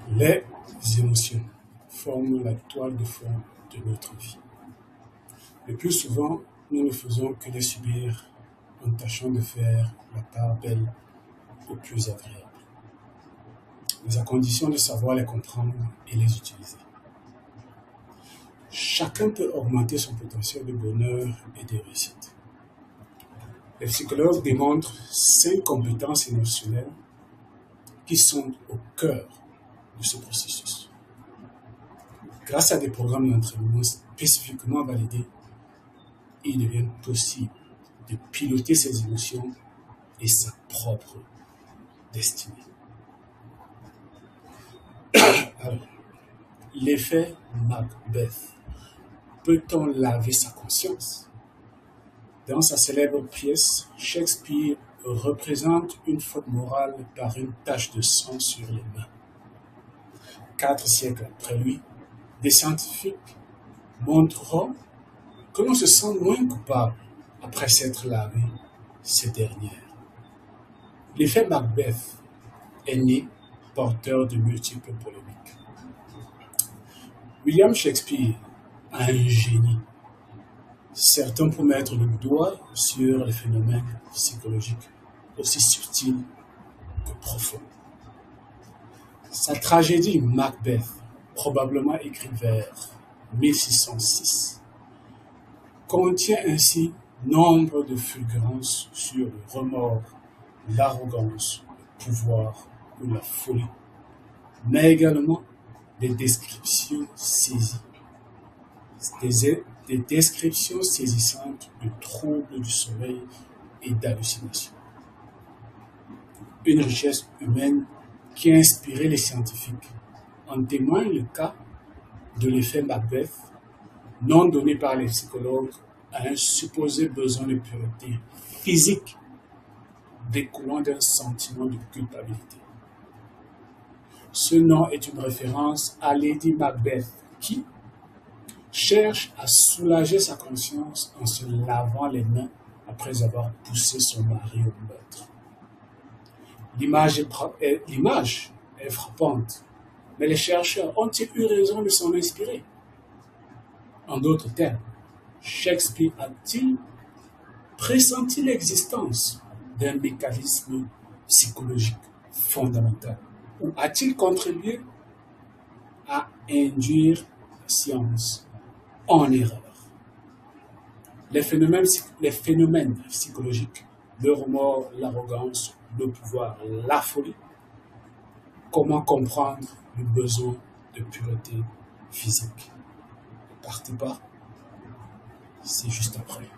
Les émotions forment la toile de fond de notre vie. Le plus souvent, nous ne faisons que les subir en tâchant de faire la part belle au plus agréable. Mais à condition de savoir les comprendre et les utiliser. Chacun peut augmenter son potentiel de bonheur et de réussite. Les psychologues démontrent 5 compétences émotionnelles qui sont au cœur de ce processus. Grâce à des programmes d'entraînement spécifiquement validés, il devient possible de piloter ses émotions et sa propre destinée. Alors, l'effet Macbeth. Peut-on laver sa conscience? Dans sa célèbre pièce, Shakespeare représente une faute morale par une tache de sang sur les mains. 4 siècles après lui, des scientifiques montreront que l'on se sent moins coupable après s'être lavé ces dernières. L'effet Macbeth est né porteur de multiples polémiques. William Shakespeare a un génie. Certains pour mettre le doigt sur les phénomènes psychologiques aussi subtils que profonds. Sa tragédie Macbeth, probablement écrite vers 1606, contient ainsi nombre de fulgurances sur le remords, l'arrogance, le pouvoir ou la folie, mais également des descriptions saisies, des descriptions saisissantes de troubles du sommeil et d'hallucinations. Une richesse humaine qui a inspiré les scientifiques. En témoigne le cas de l'effet Macbeth, non donné par les psychologues à un supposé besoin de pureté physique découlant d'un sentiment de culpabilité. Ce nom est une référence à Lady Macbeth qui cherche à soulager sa conscience en se lavant les mains après avoir poussé son mari au meurtre. L'image est frappante, mais les chercheurs ont-ils eu raison de s'en inspirer? En d'autres termes, Shakespeare a-t-il pressenti l'existence d'un mécanisme psychologique fondamental ou a-t-il contribué à induire la science en erreur? Les phénomènes psychologiques, le remords, l'arrogance, le pouvoir, la folie. Comment comprendre le besoin de pureté physique? Ne partez pas, c'est juste après.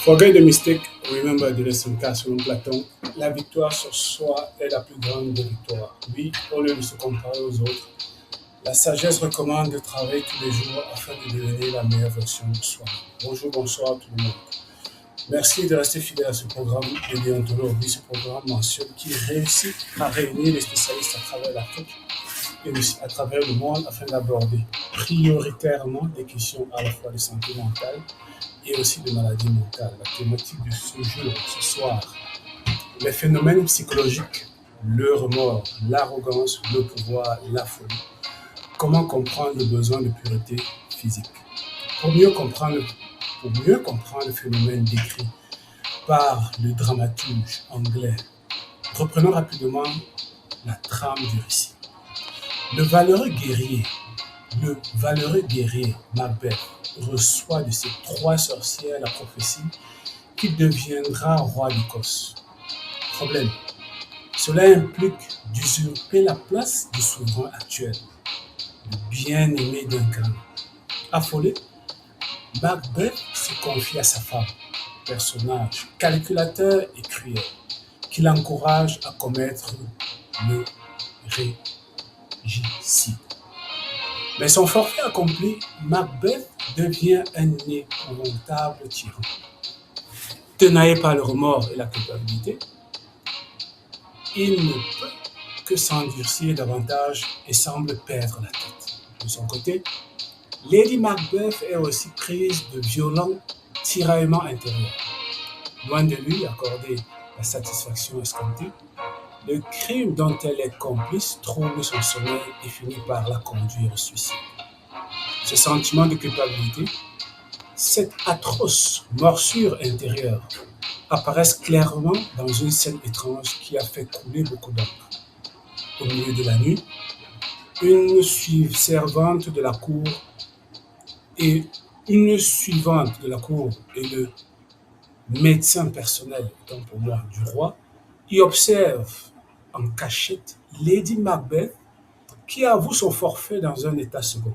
Forget the mistake, remember the lesson, car selon Platon, la victoire sur soi est la plus grande des victoires. Oui, au lieu de se comparer aux autres, la sagesse recommande de travailler tous les jours afin de devenir la meilleure version de soi. Bonjour, bonsoir tout le monde. Merci de rester fidèle à ce programme de déontologie, ce programme mensuel qui réussit à réunir les spécialistes à travers l'Afrique et aussi à travers le monde afin d'aborder prioritairement des questions à la fois de santé mentale et aussi de maladies mentales. La thématique de ce jour, ce soir, les phénomènes psychologiques, le remords, l'arrogance, le pouvoir, la folie. Comment comprendre le besoin de pureté physique? Pour mieux comprendre le phénomène décrit par le dramaturge anglais, reprenons rapidement la trame du récit. Le valeureux guerrier, le valeureux guerrier Macbeth reçoit de ses trois sorcières la prophétie qu'il deviendra roi d'Écosse. Problème, cela implique d'usurper la place du souverain actuel, le bien-aimé Duncan. Affolé, Macbeth se confie à sa femme, personnage calculateur et cruel, qui l'encourage à commettre le régicide. Mais son forfait accompli, Macbeth devient un épouvantable tyran. Tenaillé par le remords et la culpabilité, il ne peut que s'endurcir davantage et semble perdre la tête. De son côté, Lady Macbeth est aussi prise de violents tiraillements intérieurs. Loin de lui accorder la satisfaction escomptée, le crime dont elle est complice trouble son sommeil et finit par la conduire au suicide. Ce sentiment de culpabilité, cette atroce morsure intérieure, apparaissent clairement dans une scène étrange qui a fait couler beaucoup d'encre. Au milieu de la nuit, une servante de la cour et une suivante de la cour et le médecin personnel, étant pour moi du roi, y observent en cachette Lady Macbeth qui avoue son forfait dans un état second.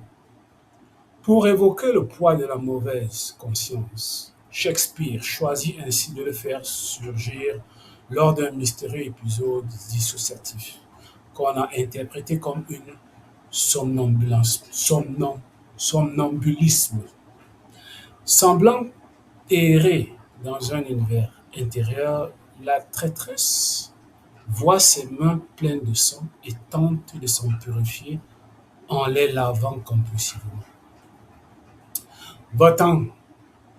Pour évoquer le poids de la mauvaise conscience, Shakespeare choisit ainsi de le faire surgir lors d'un mystérieux épisode dissociatif qu'on a interprété comme une somnambulisme. Semblant errer dans un univers intérieur, la traîtresse voit ses mains pleines de sang et tente de s'en purifier en les lavant compulsivement. Va-t'en,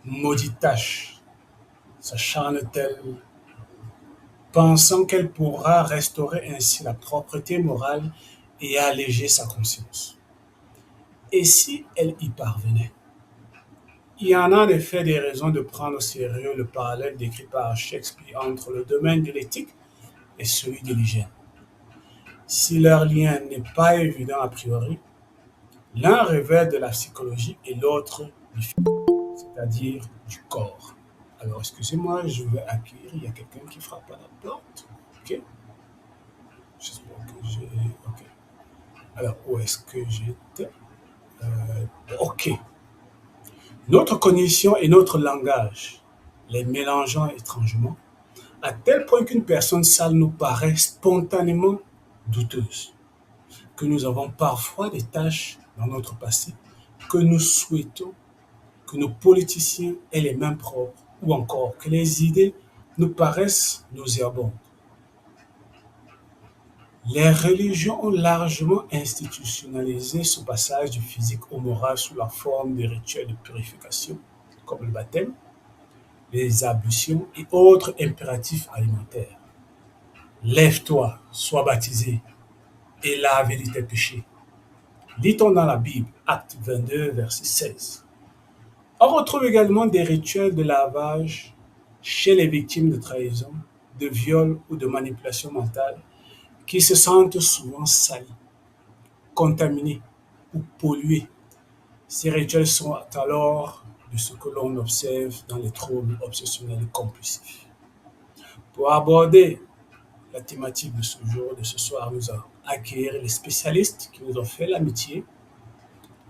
maudite tâche, s'acharne-t-elle, pensant qu'elle pourra restaurer ainsi la propreté morale et alléger sa conscience. Et si elle y parvenait? Il y en a en effet des raisons de prendre au sérieux le parallèle décrit par Shakespeare entre le domaine de l'éthique et celui de l'hygiène. Si leur lien n'est pas évident a priori, l'un révèle de la psychologie et l'autre du physique, c'est-à-dire du corps. Alors, excusez-moi, je vais accueillir. Il y a quelqu'un qui frappe à la porte. Ok. J'espère que j'ai. Ok. Alors, où est-ce que j'étais? Ok. Notre cognition et notre langage, les mélangeant étrangement, à tel point qu'une personne sale nous paraît spontanément douteuse, que nous avons parfois des tâches dans notre passé que nous souhaitons que nos politiciens aient les mains propres, ou encore que les idées nous paraissent nauséabondes. Les religions ont largement institutionnalisé ce passage du physique au moral sous la forme de rituels de purification, comme le baptême, les ablutions et autres impératifs alimentaires. Lève-toi, sois baptisé, et lave tes péchés. Lit-on dans la Bible, Acte 22, verset 16. On retrouve également des rituels de lavage chez les victimes de trahison, de viol ou de manipulation mentale qui se sentent souvent salis, contaminés ou pollués. Ces rituels sont alors de ce que l'on observe dans les troubles obsessionnels compulsifs. Pour aborder la thématique de ce jour, de ce soir, nous allons accueillir les spécialistes qui nous ont fait l'amitié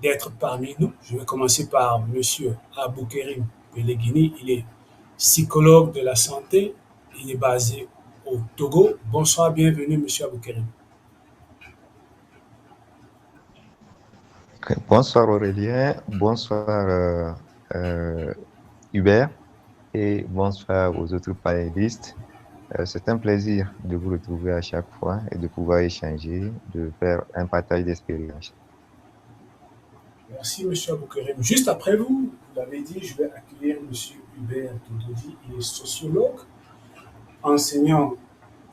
d'être parmi nous. Je vais commencer par M. Aboukerim Peleguini. Il est psychologue de la santé. Il est basé au Togo. Bonsoir, bienvenue, M. Aboukerim. Bonsoir Aurélien, bonsoir Hubert et bonsoir aux autres panélistes. C'est un plaisir de vous retrouver à chaque fois et de pouvoir échanger, de faire un partage d'expérience. Merci, M. Aboukerim. Juste après vous, vous l'avez dit, je vais accueillir M. Hubert Tododi. Il est sociologue, enseignant.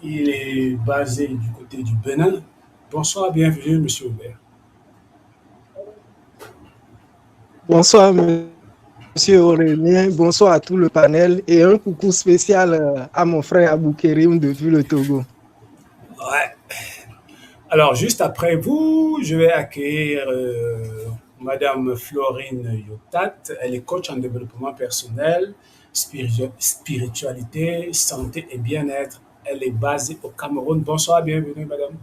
Il est basé du côté du Bénin. Bonsoir, bienvenue, M. Hubert. Bonsoir, Monsieur Aurélien. Bonsoir à tout le panel et un coucou spécial à mon frère Aboukerim depuis le Togo. Ouais. Alors, juste après vous, je vais accueillir Madame Florine Yotat. Elle est coach en développement personnel, spiritualité, santé et bien-être. Elle est basée au Cameroun. Bonsoir, bienvenue, Madame.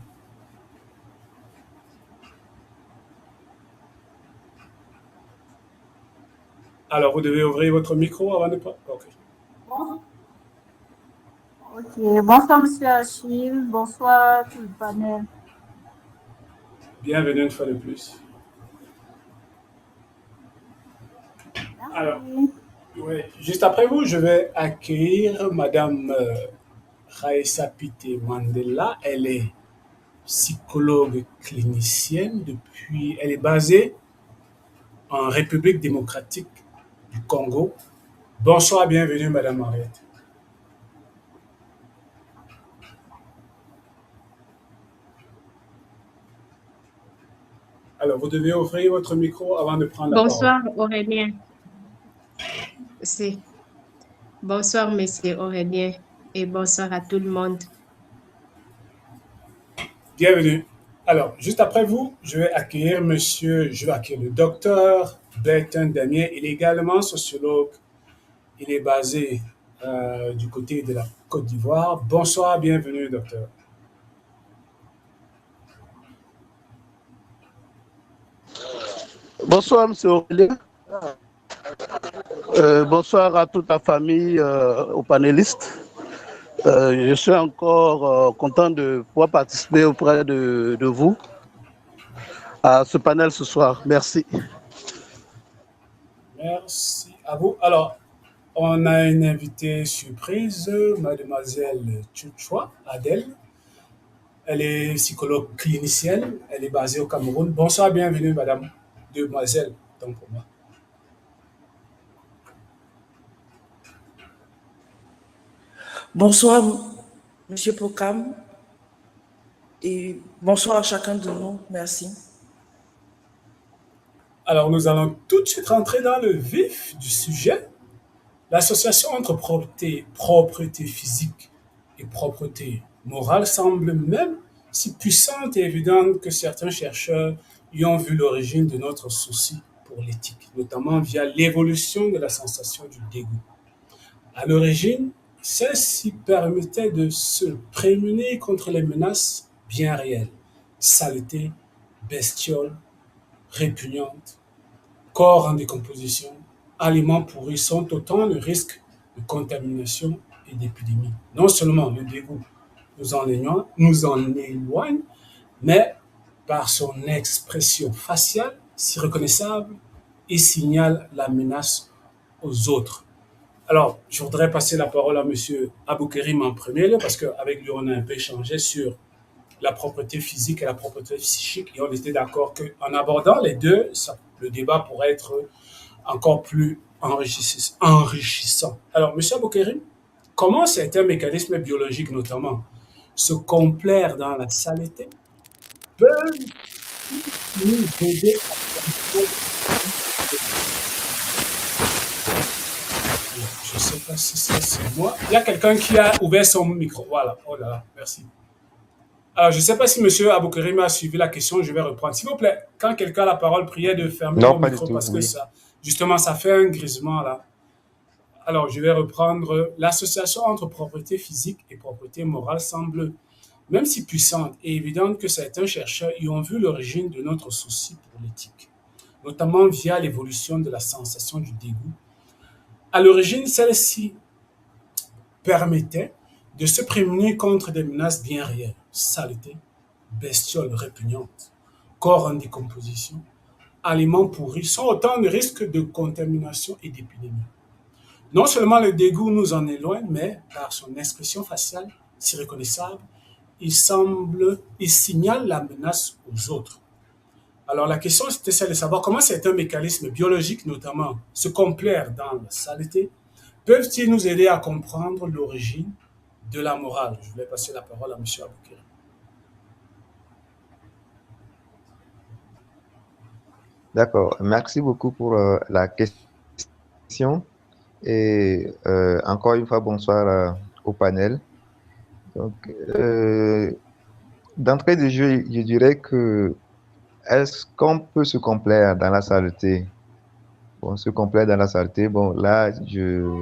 Alors, vous devez ouvrir votre micro avant de parler. Ok. Ok, bonsoir Monsieur Achille, bonsoir tout le panel. Bienvenue une fois de plus. Alors, Merci. oui, juste après vous, je vais accueillir Madame Raissa Pité Mandela. Elle est psychologue clinicienne depuis. Elle est basée en République démocratique du Congo. Bonsoir, bienvenue, Madame Henriette. Alors, vous devez ouvrir votre micro avant de prendre la Bonsoir Aurélien. Bonsoir Monsieur Aurélien et bonsoir à tout le monde. Bienvenue. Alors, juste après vous, je vais accueillir le docteur Bertin Damien. Il est également sociologue. Il est basé du côté de la Côte d'Ivoire. Bonsoir, bienvenue, docteur. Bonsoir, monsieur Aurélien. Bonsoir à toute la famille, aux panélistes. Je suis encore content de pouvoir participer auprès de vous à ce panel ce soir. Merci. Merci à vous. Alors, on a une invitée surprise, mademoiselle Tchouchoua Adèle. Elle est psychologue clinicienne. Elle est basée au Cameroun. Bonsoir, bienvenue, madame. Demoiselle, donc pour moi. Bonsoir, Monsieur Procam, et bonsoir à chacun de nous. Merci. Alors, nous allons tout de suite rentrer dans le vif du sujet. L'association entre propreté physique et propreté morale semble même si puissante et évidente que certains chercheurs y ont vu l'origine de notre souci pour l'éthique, notamment via l'évolution de la sensation du dégoût. À l'origine, celle-ci permettait de se prémunir contre les menaces bien réelles, saleté, bestioles, répugnantes, corps en décomposition, aliments pourris sont autant de risques de contamination et d'épidémie. Non seulement le dégoût nous en éloigne, mais par son expression faciale, si reconnaissable, il signale la menace aux autres. Alors, je voudrais passer la parole à M. Aboukerim en premier lieu, parce qu'avec lui, on a un peu échangé sur la propreté physique et la propreté psychique, et on était d'accord qu'en abordant les deux, le débat pourrait être encore plus enrichissant. Alors, M. Aboukerim, comment certains mécanismes biologiques, notamment, se complaire dans la saleté, peuvent nous aider à je ne sais pas si c'est moi. Il y a quelqu'un qui a ouvert son micro. Voilà. Oh là là, merci. Alors, je ne sais pas si M. Aboukerim a suivi la question. Je vais reprendre. S'il vous plaît, quand quelqu'un a la parole, priez de fermer Non, mon pas micro du tout, parce que oui. ça, justement, ça fait un grisement là. Alors, je vais reprendre. L'association entre propreté physique et propreté morale semble, même si puissante et évidente, que certains chercheurs y ont vu l'origine de notre souci pour l'éthique, notamment via l'évolution de la sensation du dégoût. À l'origine, celle-ci permettait de se prémunir contre des menaces bien réelles, saleté, bestioles répugnantes, corps en décomposition, aliments pourris, sont autant de risques de contamination et d'épidémie. Non seulement le dégoût nous en éloigne, mais par son expression faciale, si reconnaissable, il signale la menace aux autres. Alors la question c'était celle de savoir comment certains mécanismes biologiques notamment se complaire dans la saleté peuvent-ils nous aider à comprendre l'origine de la morale. Je voulais passer la parole à M. Aboukerim. D'accord. Merci beaucoup pour la question. Et encore une fois, bonsoir au panel. Donc, d'entrée de jeu, je dirais que est-ce qu'on peut se complaire dans la saleté? Bon, se complaire dans la saleté, bon, là, il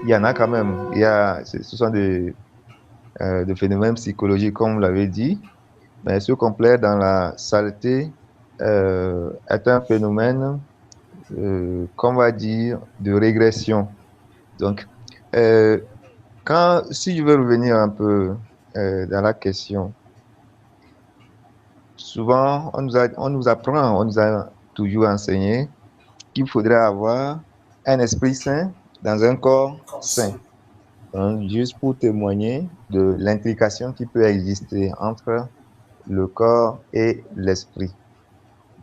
y en a quand même. Ce sont des phénomènes psychologiques, comme vous l'avez dit, mais se complaire dans la saleté est un phénomène, qu'on va dire, de régression. Donc, si je veux revenir un peu dans la question, souvent, on nous a toujours enseigné qu'il faudrait avoir un esprit sain dans un corps sain. Donc, juste pour témoigner de l'implication qui peut exister entre le corps et l'esprit.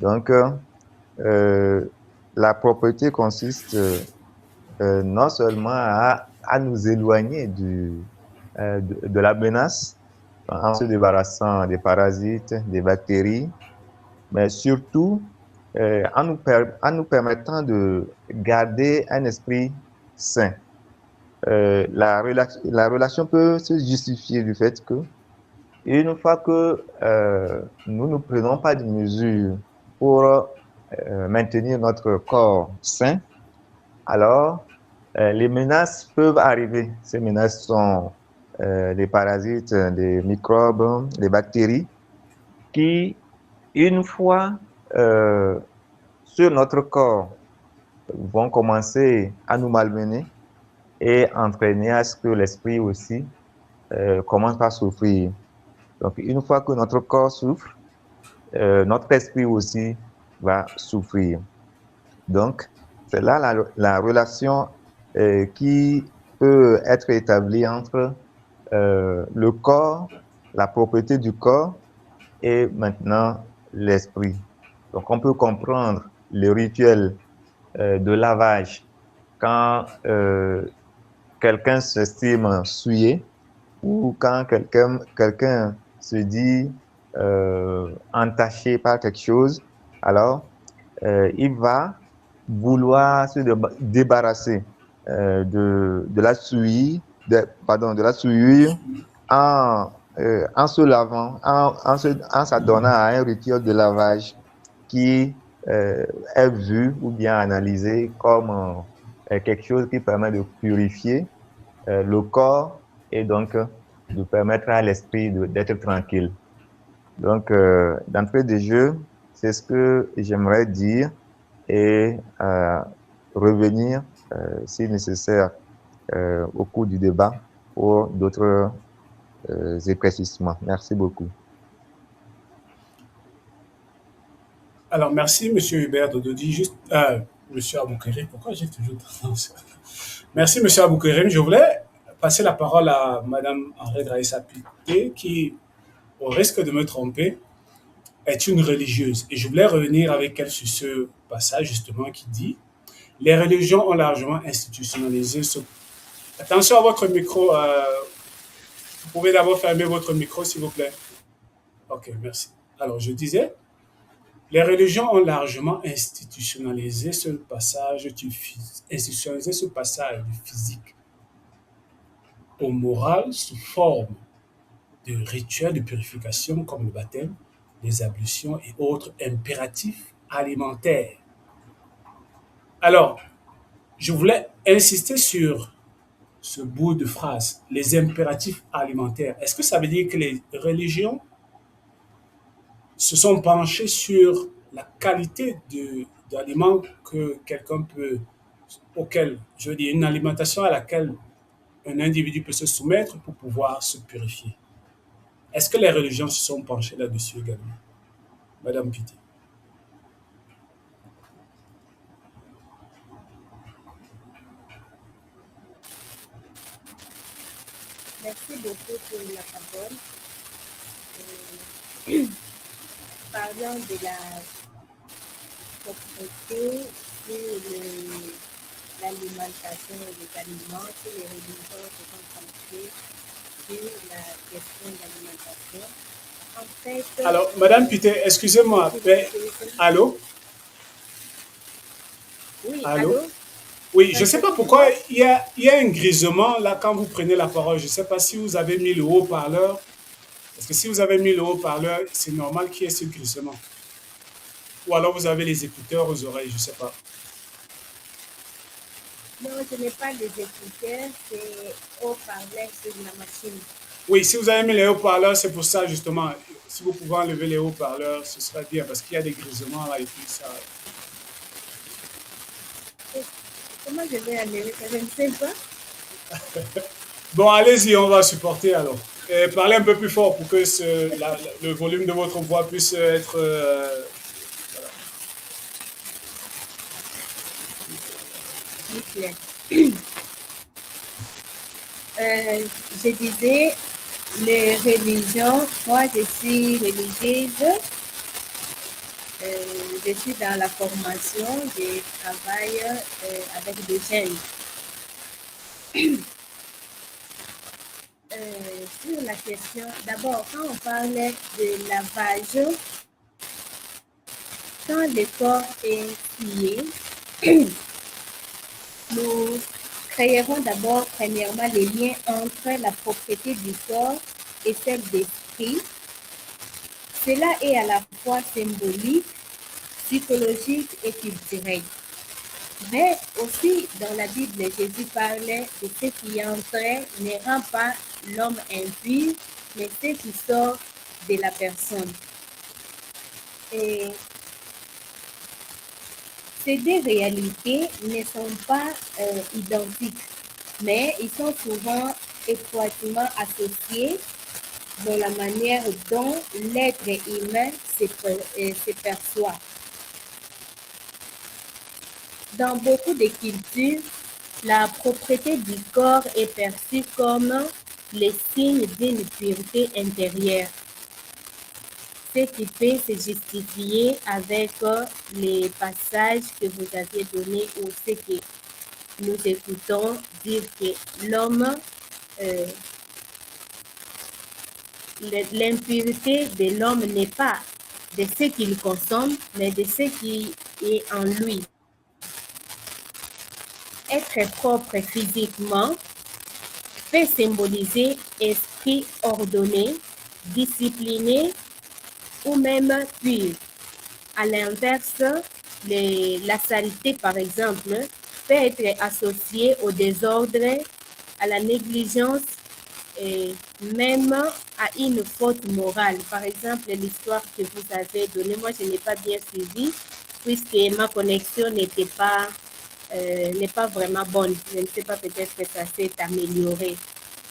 Donc, la propreté consiste non seulement à nous éloigner de la menace en se débarrassant des parasites, des bactéries, mais surtout en nous permettant de garder un esprit sain. La relation peut se justifier du fait que, une fois que nous ne prenons pas de mesures pour maintenir notre corps sain, alors les menaces peuvent arriver. Ces menaces sont des parasites, des microbes, des bactéries qui, une fois sur notre corps, vont commencer à nous malmener et entraîner à ce que l'esprit aussi commence à souffrir. Donc, une fois que notre corps souffre, notre esprit aussi va souffrir. Donc, c'est là la relation qui peut être établie entre le corps, la propriété du corps et maintenant l'esprit. Donc, on peut comprendre le rituel de lavage quand quelqu'un s'estime souillé ou quand quelqu'un se dit entaché par quelque chose, alors il va vouloir se débarrasser de la souillure, en se lavant, en s'adonnant à un rituel de lavage qui est vu ou bien analysé comme quelque chose qui permet de purifier le corps et donc de permettre à l'esprit d'être tranquille. Donc, d'entrée de jeu, c'est ce que j'aimerais dire et revenir, si nécessaire, au cours du débat pour d'autres éclaircissements. Merci beaucoup. Alors, merci, M. Hubert Dododi. Juste, M. Aboukerim, pourquoi j'ai toujours tendance? Merci, M. Aboukerim. Je voulais passer la parole à Mme Henri Draïssa Pité, qui, au risque de me tromper, est une religieuse. Et je voulais revenir avec elle sur ce passage, justement, qui dit « Les religions ont largement institutionnalisé ce... » Attention à votre micro. Vous pouvez d'abord fermer votre micro, s'il vous plaît. OK, merci. Alors, je disais, les religions ont largement institutionnalisé ce passage du physique au moral sous forme de rituels de purification comme le baptême, les ablutions et autres impératifs alimentaires. Alors, je voulais insister sur ce bout de phrase, les impératifs alimentaires. Est-ce que ça veut dire que les religions se sont penchées sur la qualité d'aliments que quelqu'un peut, auquel, je veux dire, une alimentation à laquelle un individu peut se soumettre pour pouvoir se purifier? Est-ce que les religions se sont penchées là-dessus également? Madame Pité. Merci beaucoup pour la parole. Parlant de la propreté sur l'alimentation et les aliments, que les religions se sont penchées sur la question de l'alimentation. En fait, Alors, Madame Pité, excusez-moi, mais... Allô? Oui, allô? Oui, je ne sais pas pourquoi il y a un grisement là quand vous prenez la parole. Je ne sais pas si vous avez mis le haut-parleur. Parce que si vous avez mis le haut-parleur, c'est normal qu'il y ait ce glissement. Ou alors vous avez les écouteurs aux oreilles, je ne sais pas. Non, ce n'est pas les écouteurs, c'est haut-parleur sur la machine. Oui, si vous avez mis les haut-parleurs, c'est pour ça justement. Si vous pouvez enlever les haut-parleurs, ce serait bien parce qu'il y a des grisements là et puis ça. Comment je vais enlever ça? Je ne sais pas. Bon, allez-y, on va supporter alors. Et parlez un peu plus fort pour que le volume de votre voix puisse être. Clair. Je disais, les religions, moi je suis religieuse, je suis dans la formation, je travaille avec des jeunes. Sur la question, d'abord, quand on parle de lavage, quand le corps est souillé, nous créerons d'abord, premièrement, les liens entre la propriété du corps et celle d'esprit. Cela est à la fois symbolique, psychologique et culturel. Mais aussi, dans la Bible, Jésus parlait de ce qui entrait ne rend pas l'homme impur, mais ce qui sort de la personne. Et ces deux réalités ne sont pas identiques, mais ils sont souvent étroitement associés dans la manière dont l'être humain se perçoit. Dans beaucoup de cultures, la propriété du corps est perçue comme le signe d'une pureté intérieure, ce qui peut se justifier avec les passages que vous aviez donnés ou ce que nous écoutons dire que l'homme, l'impureté de l'homme n'est pas de ce qu'il consomme, mais de ce qui est en lui. Être propre physiquement peut symboliser esprit ordonné, discipliné ou même pur. À l'inverse, la saleté, par exemple, peut être associée au désordre, à la négligence et même à une faute morale. Par exemple, l'histoire que vous avez donnée, moi je n'ai pas bien suivi puisque ma connexion n'est pas vraiment bonne. Je ne sais pas, peut-être que ça s'est amélioré.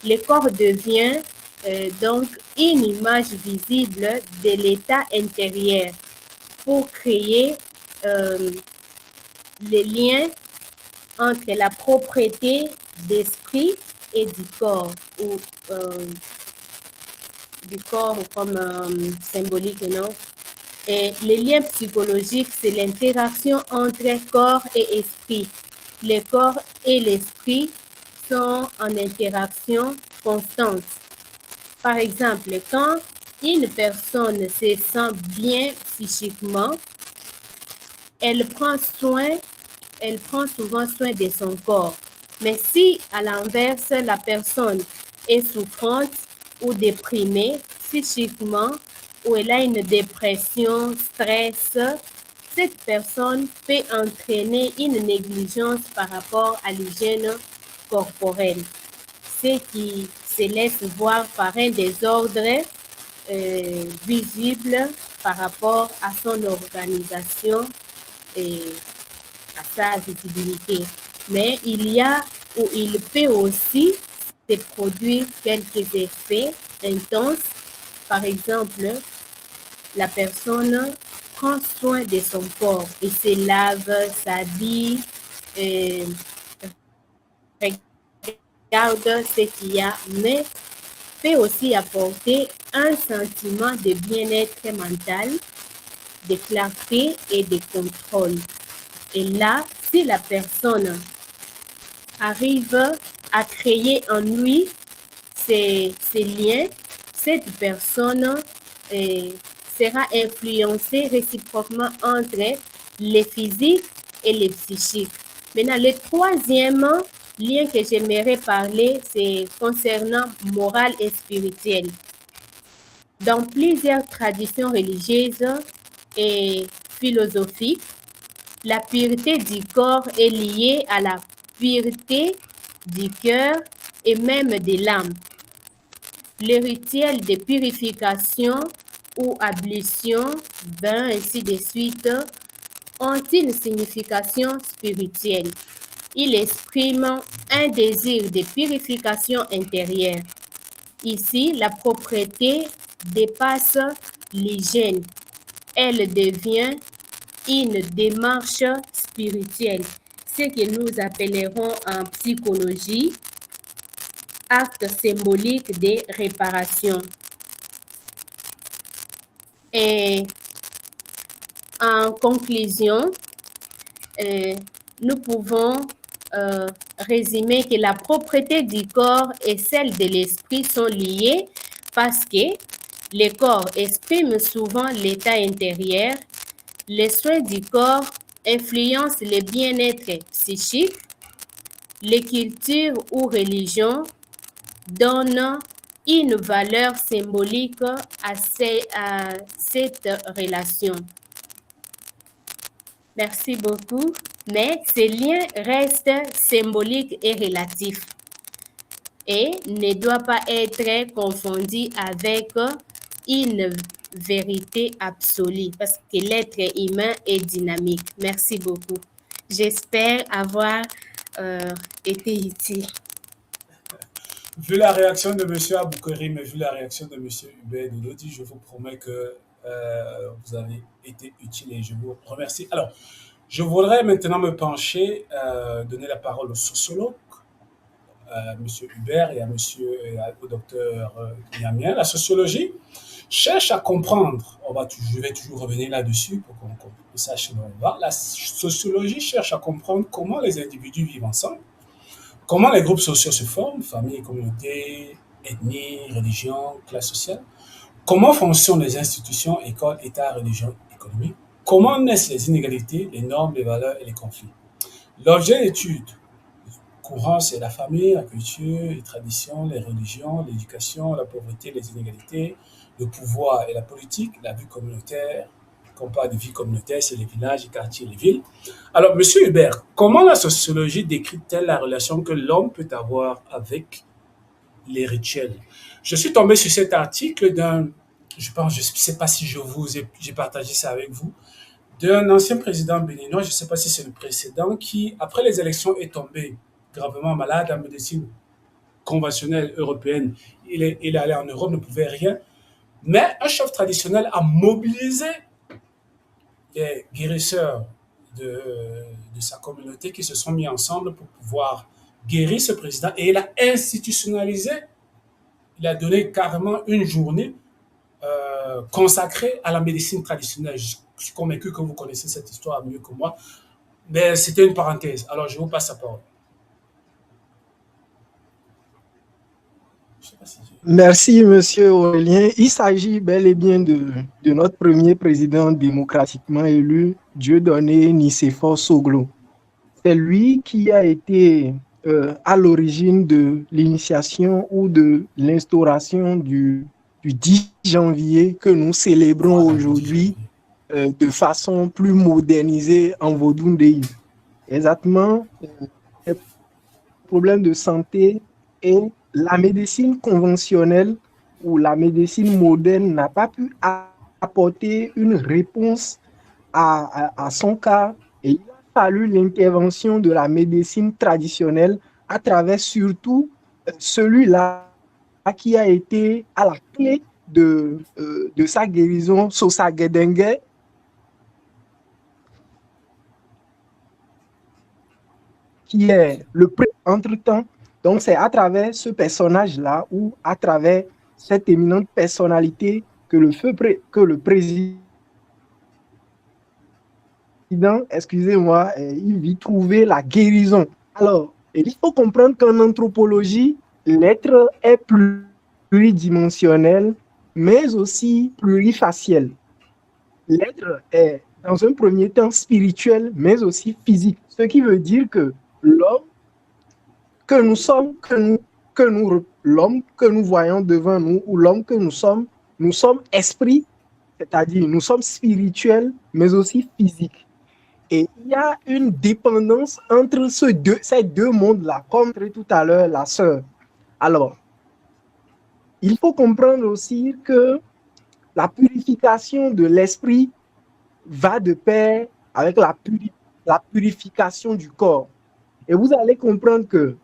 Le corps devient donc une image visible de l'état intérieur pour créer les liens entre la propriété d'esprit et du corps, ou du corps comme symbolique, non? Et les liens psychologiques, c'est l'interaction entre corps et esprit. Le corps et l'esprit sont en interaction constante. Par exemple, quand une personne se sent bien psychiquement, elle prend souvent soin de son corps. Mais si, à l'inverse, la personne est souffrante ou déprimée psychiquement, ou elle a une dépression, stress, cette personne peut entraîner une négligence par rapport à l'hygiène corporelle, ce qui se laisse voir par un désordre visible par rapport à son organisation et à sa visibilité. Mais il peut aussi se produire quelques effets intenses. Par exemple, la personne prend soin de son corps et se lave, s'habille, regarde ce qu'il y a, mais peut aussi apporter un sentiment de bien-être mental, de clarté et de contrôle. Et là, si la personne arrive à créer en lui ces liens, cette personne sera influencée réciproquement entre le physique et le psychique. Maintenant, le troisième lien que j'aimerais parler, c'est concernant moral et spirituel. Dans plusieurs traditions religieuses et philosophiques, la pureté du corps est liée à la pureté du cœur et même de l'âme. Les rituels de purification ou ablution, bain, ainsi de suite, ont une signification spirituelle. Ils expriment un désir de purification intérieure. Ici, la propreté dépasse l'hygiène. Elle devient une démarche spirituelle, ce que nous appellerons en psychologie acte symbolique de réparation. Et en conclusion, nous pouvons résumer que la propreté du corps et celle de l'esprit sont liées parce que le corps exprime souvent l'état intérieur, les soins du corps influencent le bien-être psychique, les cultures ou religions donnent une valeur symbolique à cette relation. Merci beaucoup, mais ces liens restent symboliques et relatifs et ne doivent pas être confondus avec une vérité absolue parce que l'être humain est dynamique. Merci beaucoup. J'espère avoir été utile. Vu la réaction de M. Aboukarim et vu la réaction de M. Hubert Dododi, je vous promets que vous avez été utile et je vous remercie. Alors, je voudrais maintenant me pencher, donner la parole au sociologue, M. Hubert et au docteur Niamien. La sociologie cherche à comprendre, je vais toujours revenir là-dessus pour qu'on sache où on va. La sociologie cherche à comprendre comment les individus vivent ensemble, comment les groupes sociaux se forment, famille, communauté, ethnie, religion, classe sociale, comment fonctionnent les institutions, écoles, État, religion, économie, comment naissent les inégalités, les normes, les valeurs et les conflits. L'objet d'étude courant, c'est la famille, la culture, les traditions, les religions, l'éducation, la pauvreté, les inégalités, le pouvoir et la politique, la vie communautaire. Quand on parle de vie communautaire, c'est les villages, les quartiers, les villes. Alors, M. Hubert, comment la sociologie décrit-elle la relation que l'homme peut avoir avec les rituels? Je suis tombé sur cet article je ne sais pas si j'ai partagé ça avec vous, d'un ancien président béninois, je ne sais pas si c'est le précédent, qui, après les élections, est tombé gravement malade en médecine conventionnelle européenne. Il est allé en Europe, ne pouvait rien. Mais un chef traditionnel a mobilisé les guérisseurs de sa communauté qui se sont mis ensemble pour pouvoir guérir ce président. Et il a institutionnalisé, il a donné carrément une journée consacrée à la médecine traditionnelle. Je suis convaincu que vous connaissez cette histoire mieux que moi. Mais c'était une parenthèse. Alors, je vous passe la parole. Merci, Monsieur Aurélien. Il s'agit bel et bien de notre premier président démocratiquement élu, Dieudonné Nicéphore Soglo. C'est lui qui a été à l'origine de l'initiation ou de l'instauration du 10 janvier que nous célébrons aujourd'hui de façon plus modernisée en Vodou-Ndéi. Exactement, les problèmes de santé et la médecine conventionnelle ou la médecine moderne n'a pas pu apporter une réponse à son cas et il a fallu l'intervention de la médecine traditionnelle à travers surtout celui-là qui a été à la clé de sa guérison, Sosa Guédengue, qui est le entre-temps. Donc, c'est à travers ce personnage-là ou à travers cette éminente personnalité que le président, il vit trouver la guérison. Alors, il faut comprendre qu'en anthropologie, l'être est pluridimensionnel, mais aussi plurifaciel. L'être est, dans un premier temps, spirituel, mais aussi physique. Ce qui veut dire que l'homme que nous sommes, l'homme que nous voyons devant nous ou l'homme que nous sommes nous sommes esprit, c'est-à-dire nous sommes spirituels, mais aussi physiques. Et il y a une dépendance entre ces deux mondes-là, comme tout à l'heure la sœur. Alors, il faut comprendre aussi que la purification de l'esprit va de pair avec la purification du corps. Et vous allez comprendre que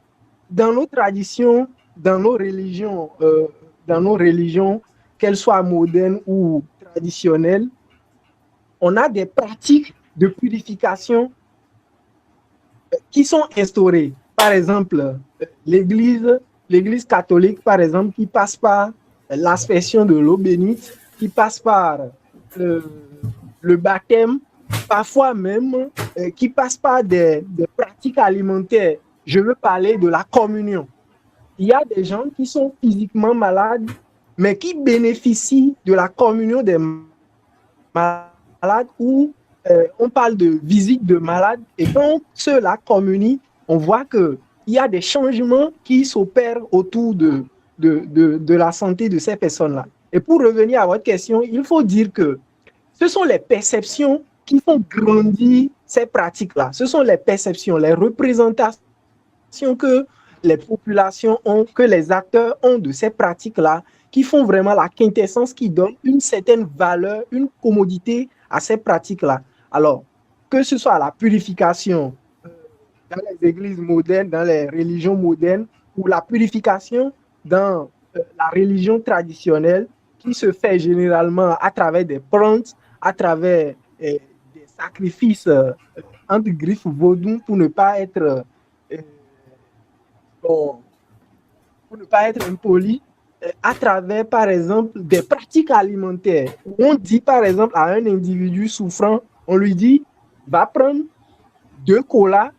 dans nos traditions, dans nos religions, qu'elles soient modernes ou traditionnelles, on a des pratiques de purification qui sont instaurées. Par exemple, l'Église catholique, par exemple, qui passe par l'aspersion de l'eau bénite, qui passe par le baptême, parfois même qui passe par des pratiques alimentaires. Je veux parler de la communion. Il y a des gens qui sont physiquement malades, mais qui bénéficient de la communion des malades, où on parle de visite de malades, et quand ceux-là communient, on voit qu'il y a des changements qui s'opèrent autour de la santé de ces personnes-là. Et pour revenir à votre question, il faut dire que ce sont les perceptions qui font grandir ces pratiques-là. Ce sont les perceptions, les représentations que les populations ont, que les acteurs ont de ces pratiques-là, qui font vraiment la quintessence, qui donne une certaine valeur, une commodité à ces pratiques-là. Alors, que ce soit la purification dans les églises modernes, dans les religions modernes, ou la purification dans la religion traditionnelle, qui se fait généralement à travers des plantes, à travers des sacrifices entre griffes vaudou, pour ne pas être impoli, à travers, par exemple, des pratiques alimentaires. On dit, par exemple, à un individu souffrant, on lui dit, va prendre 2 colas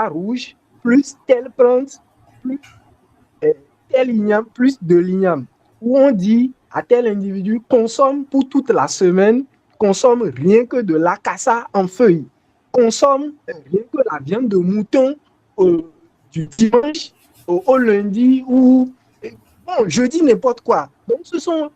rouges, plus telle plante, plus tel igname, plus de l'igname. Où on dit à tel individu, consomme pour toute la semaine, consomme rien que de l'acassa en feuilles, consomme rien que la viande de mouton du dimanche au lundi, ou bon, jeudi, n'importe quoi. Donc, ce sont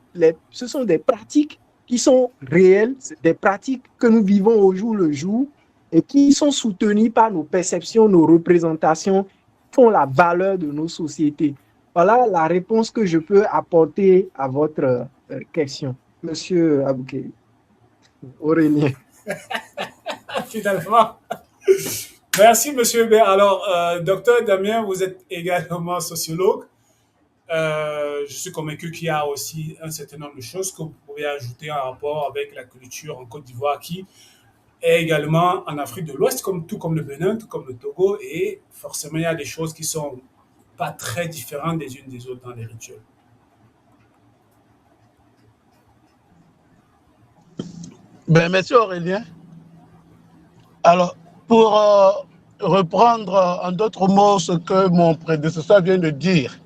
des pratiques qui sont réelles, des pratiques que nous vivons au jour le jour et qui sont soutenues par nos perceptions, nos représentations, qui font la valeur de nos sociétés. Voilà la réponse que je peux apporter à votre question, Monsieur Abouké, Aurélien. Finalement. Merci, Monsieur Hubert. Alors, Docteur Damien, vous êtes également sociologue. Je suis convaincu qu'il y a aussi un certain nombre de choses que vous pouvez ajouter en rapport avec la culture en Côte d'Ivoire, qui est également en Afrique de l'Ouest, tout comme le Bénin, tout comme le Togo, et forcément, il y a des choses qui sont pas très différentes des unes des autres dans les rituels. Ben, merci Aurélien. Alors, pour reprendre en d'autres mots ce que mon prédécesseur vient de dire,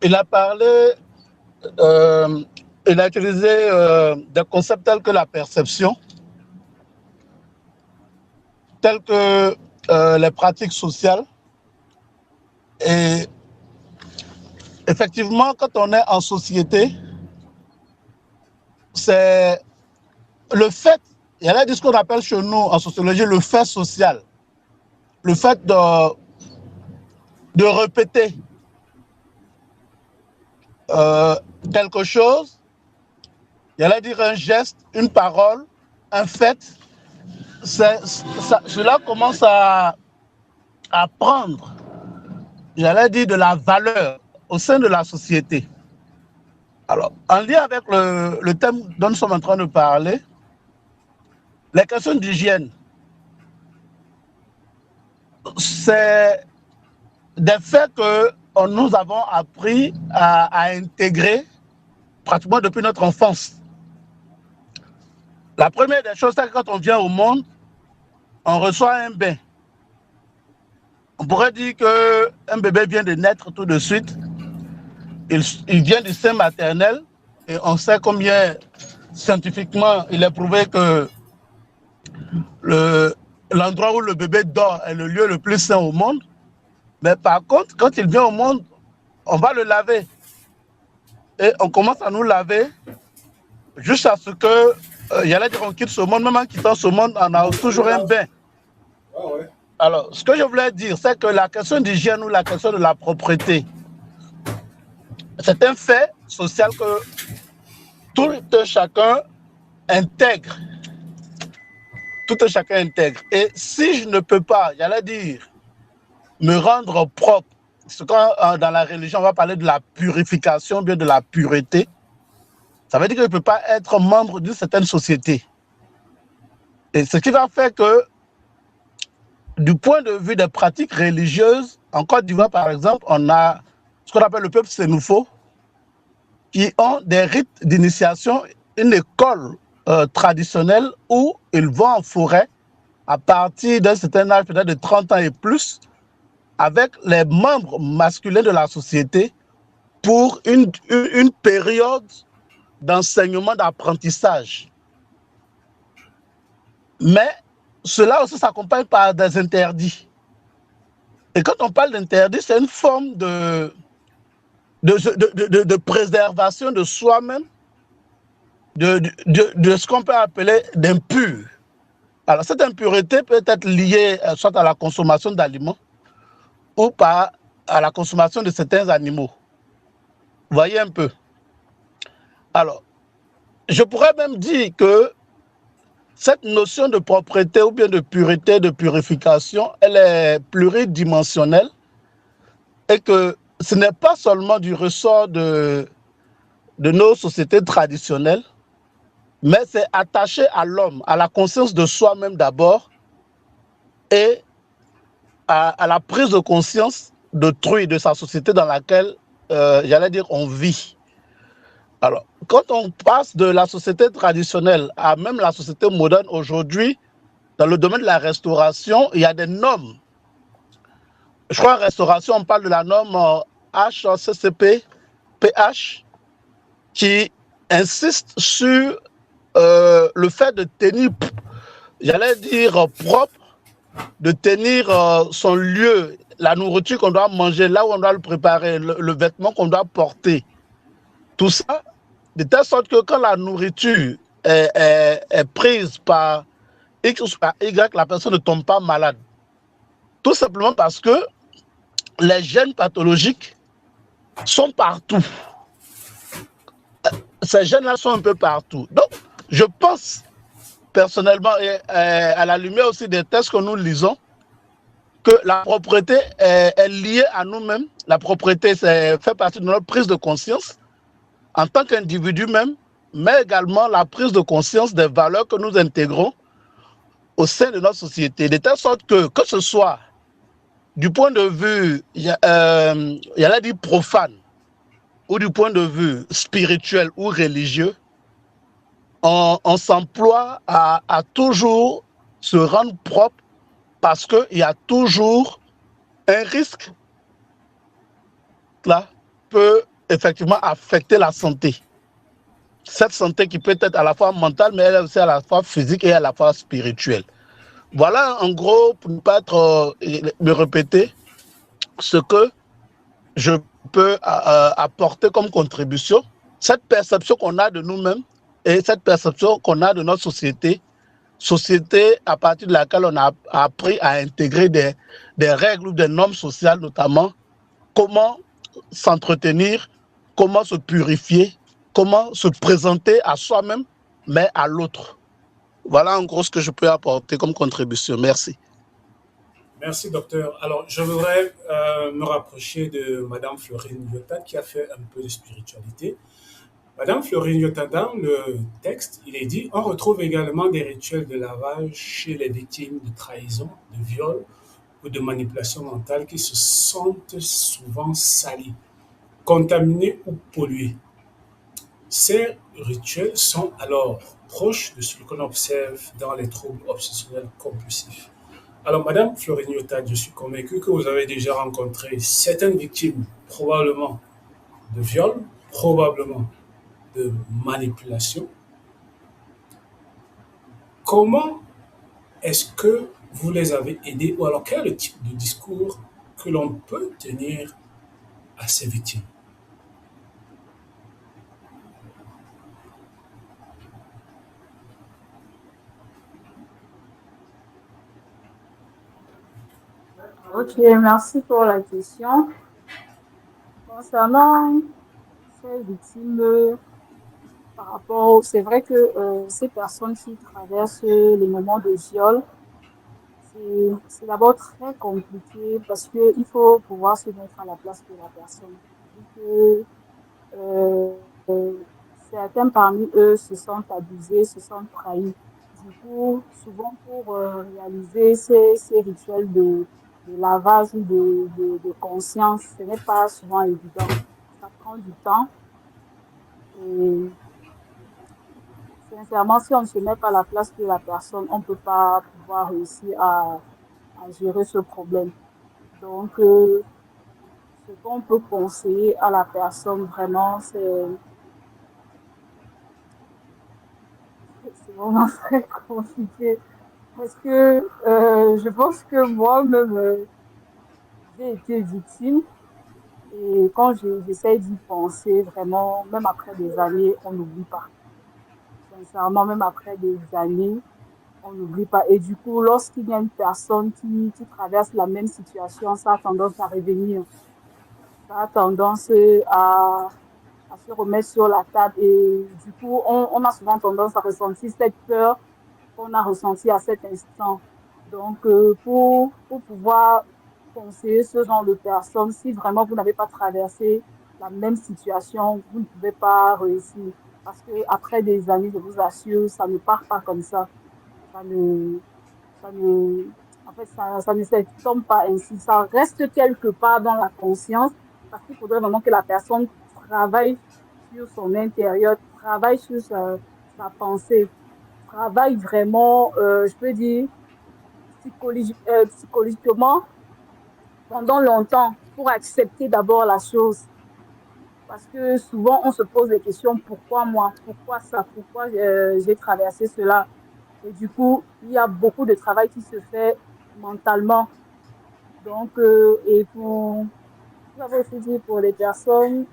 il a parlé, il a utilisé des concepts tels que la perception, tels que les pratiques sociales. Et effectivement, quand on est en société, c'est le fait, il y a ce qu'on appelle chez nous en sociologie le fait social, le fait de répéter quelque chose, il y a dire un geste, une parole, un fait, cela commence à prendre, j'allais dire, de la valeur au sein de la société. Alors, en lien avec le thème dont nous sommes en train de parler, les questions d'hygiène, c'est des faits que nous avons appris à intégrer pratiquement depuis notre enfance. La première des choses, c'est que quand on vient au monde, on reçoit un bain. On pourrait dire qu'un bébé vient de naître tout de suite. Il vient du sein maternel et on sait combien scientifiquement il est prouvé que l'endroit où le bébé dort est le lieu le plus sain au monde. Mais par contre, quand il vient au monde, on va le laver. Et on commence à nous laver jusqu'à ce que, j'allais dire, on quitte ce monde. Même en quittant ce monde, on a toujours un bain. Alors, ce que je voulais dire, c'est que la question d'hygiène ou la question de la propreté, c'est un fait social que tout chacun intègre. Tout chacun intègre. Et si je ne peux pas, j'allais dire, me rendre propre, parce que dans la religion, on va parler de la purification, bien de la pureté, ça veut dire que je ne peux pas être membre d'une certaine société. Et ce qui va faire que, du point de vue des pratiques religieuses, en Côte d'Ivoire, par exemple, on a ce qu'on appelle le peuple sénoufo, qui ont des rites d'initiation, une école traditionnelle où ils vont en forêt à partir d'un certain âge, peut-être de 30 ans et plus, avec les membres masculins de la société pour une période d'enseignement, d'apprentissage. Mais cela aussi s'accompagne par des interdits. Et quand on parle d'interdits, c'est une forme de préservation de soi-même, de ce qu'on peut appeler d'impur. Alors, cette impureté peut être liée soit à la consommation d'aliments ou à la consommation de certains animaux. Vous voyez un peu. Alors, je pourrais même dire que cette notion de propreté ou bien de pureté, de purification, elle est pluridimensionnelle et que ce n'est pas seulement du ressort de nos sociétés traditionnelles, mais c'est attaché à l'homme, à la conscience de soi-même d'abord et à la prise de conscience d'autrui, de sa société dans laquelle, j'allais dire, on vit. Alors, quand on passe de la société traditionnelle à même la société moderne aujourd'hui, dans le domaine de la restauration, il y a des normes. Je crois en restauration, on parle de la norme HCCP, PH, qui insiste sur le fait de tenir, j'allais dire, propre, de tenir son lieu, la nourriture qu'on doit manger, là où on doit le préparer, le vêtement qu'on doit porter. Tout ça, de telle sorte que quand la nourriture est prise par X ou par Y, la personne ne tombe pas malade. Tout simplement parce que les gènes pathologiques sont partout. Ces gènes-là sont un peu partout. Donc, je pense personnellement, et à la lumière aussi des textes que nous lisons, que la propreté est liée à nous-mêmes. La propreté fait partie de notre prise de conscience en tant qu'individu même, mais également la prise de conscience des valeurs que nous intégrons au sein de notre société, de telle sorte que ce soit du point de vue, j'allais dire profane, ou du point de vue spirituel ou religieux, on s'emploie à toujours se rendre propre parce qu'il y a toujours un risque là peut effectivement affecter la santé. Cette santé qui peut être à la fois mentale, mais elle est aussi à la fois physique et à la fois spirituelle. Voilà en gros, pour ne pas me répéter, ce que je peux apporter comme contribution. Cette perception qu'on a de nous-mêmes et cette perception qu'on a de notre société à partir de laquelle on a appris à intégrer des règles ou des normes sociales, notamment comment s'entretenir, comment se purifier, comment se présenter à soi-même, mais à l'autre. Voilà en gros ce que je peux apporter comme contribution. Merci. Merci, docteur. Alors, je voudrais me rapprocher de Madame Florine Lyotard qui a fait un peu de spiritualité. Madame Florine Lyotard, dans le texte, il est dit, on retrouve également des rituels de lavage chez les victimes de trahison, de viol ou de manipulation mentale qui se sentent souvent salis, contaminés ou pollués. Ces rituels sont alors proches de ce qu'on observe dans les troubles obsessionnels compulsifs. Alors, Madame Florine Lyotard, je suis convaincu que vous avez déjà rencontré certaines victimes, probablement de viol, probablement de manipulation. Comment est-ce que vous les avez aidés, ou alors quel est le type de discours que l'on peut tenir à ses victimes. Ok, merci pour la question. Concernant ces victimes, par rapport, c'est vrai que ces personnes qui traversent les moments de viol, c'est d'abord très compliqué parce qu'il faut pouvoir se mettre à la place de la personne. Vu que euh, euh, certains parmi eux se sentent abusés, se sentent trahis. Du coup, souvent pour réaliser ces rituels de lavage ou de conscience, ce n'est pas souvent évident. Ça prend du temps et sincèrement, si on ne se met pas à la place de la personne, on ne peut pas pouvoir réussir à gérer ce problème. Donc, ce qu'on peut conseiller à la personne vraiment, c'est vraiment très compliqué. Parce que je pense que moi-même, j'ai été victime. Et quand j'essaie d'y penser, vraiment, même après des années, on n'oublie pas. Sincèrement, même après des années, on n'oublie pas. Et du coup, lorsqu'il y a une personne qui traverse la même situation, ça a tendance à revenir. Ça a tendance à se remettre sur la table. Et du coup, on a souvent tendance à ressentir cette peur qu'on a ressentie à cet instant. Donc, pour pouvoir conseiller ce genre de personnes, si vraiment vous n'avez pas traversé la même situation, vous ne pouvez pas réussir. Parce que après des années, je vous assure, ça ne part pas comme ça. Ça ne, ça ne, en fait, ça ne s'estompe pas ainsi. Ça reste quelque part dans la conscience parce qu'il faudrait vraiment que la personne travaille sur son intérieur, travaille sur sa pensée, travaille vraiment, je peux dire, psychologiquement pendant longtemps pour accepter d'abord la chose. Parce que souvent, on se pose des questions, pourquoi moi? Pourquoi ça? Pourquoi j'ai traversé cela? Et du coup, il y a beaucoup de travail qui se fait mentalement. Donc, et pour, vous avez aussi dit pour les personnes,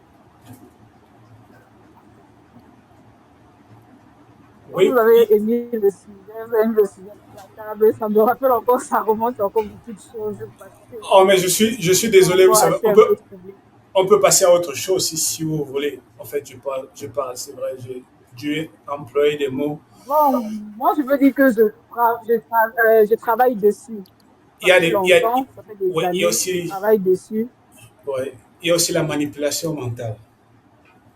quand Oui, vous avez émis le sujet, vous avez mis le sujet sur la table, ça me rappelle encore, ça remonte encore beaucoup de choses parce que oh, mais je suis je suis désolé, vous encore savez, assez un peu troublée. on peut passer à autre chose si vous voulez. En fait, je parle, c'est vrai, j'ai dû employer des mots. Bon, moi, je veux dire que je travaille dessus. Il y Ça a fait des, longtemps, ça fait des ouais, années, je travaille dessus. ouais, il y a aussi la manipulation mentale.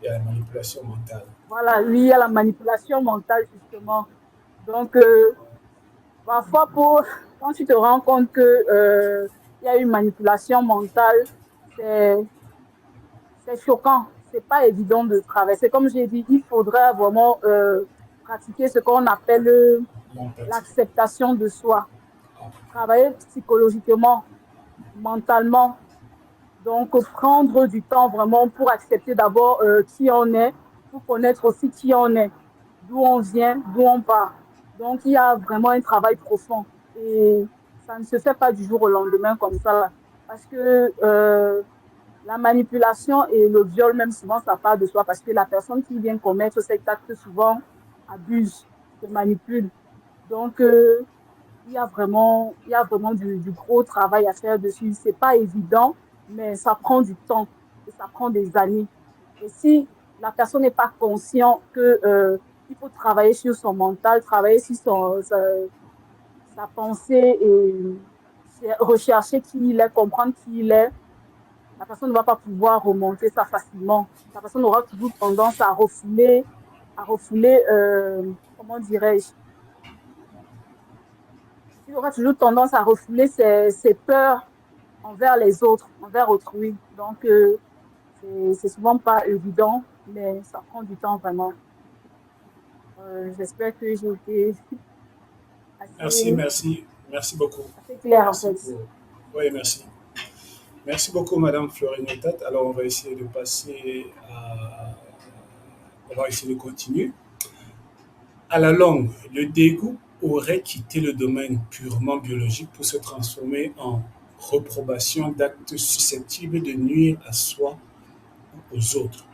Il y a la manipulation mentale. Voilà, lui, il y a la manipulation mentale, justement. Donc, parfois, quand tu te rends compte que il y a une manipulation mentale, c'est, c'est choquant. C'est pas évident de traverser. Comme j'ai dit, il faudrait vraiment pratiquer ce qu'on appelle L'empathie. l'acceptation de soi. Travailler psychologiquement, mentalement. Donc, prendre du temps vraiment pour accepter d'abord qui on est, pour connaître aussi qui on est, d'où on vient, d'où on part. Donc, il y a vraiment un travail profond. Et ça ne se fait pas du jour au lendemain comme ça. Parce que la manipulation et le viol, même souvent, ça part de soi. Parce que la personne qui vient commettre cet acte, souvent, abuse, se manipule. Donc, il y a vraiment du gros travail à faire dessus. C'est pas évident, mais ça prend du temps et ça prend des années. Et si la personne n'est pas consciente que il faut travailler sur son mental, travailler sur sa pensée et rechercher qui il est, comprendre qui il est, la personne ne va pas pouvoir remonter ça facilement. La personne aura toujours tendance à refouler, comment dirais-je, il aura toujours tendance à refouler ses peurs envers les autres, envers autrui. Donc, c'est souvent pas évident, mais ça prend du temps vraiment. J'espère que j'ai été Merci, assez, merci, merci beaucoup. assez claire en Merci fait. pour. Oui, merci. Merci beaucoup, Madame Florine Tate. Alors, on va essayer de passer à. On va essayer de continuer. À la longue, le dégoût aurait quitté le domaine purement biologique pour se transformer en reprobation d'actes susceptibles de nuire à soi ou aux autres,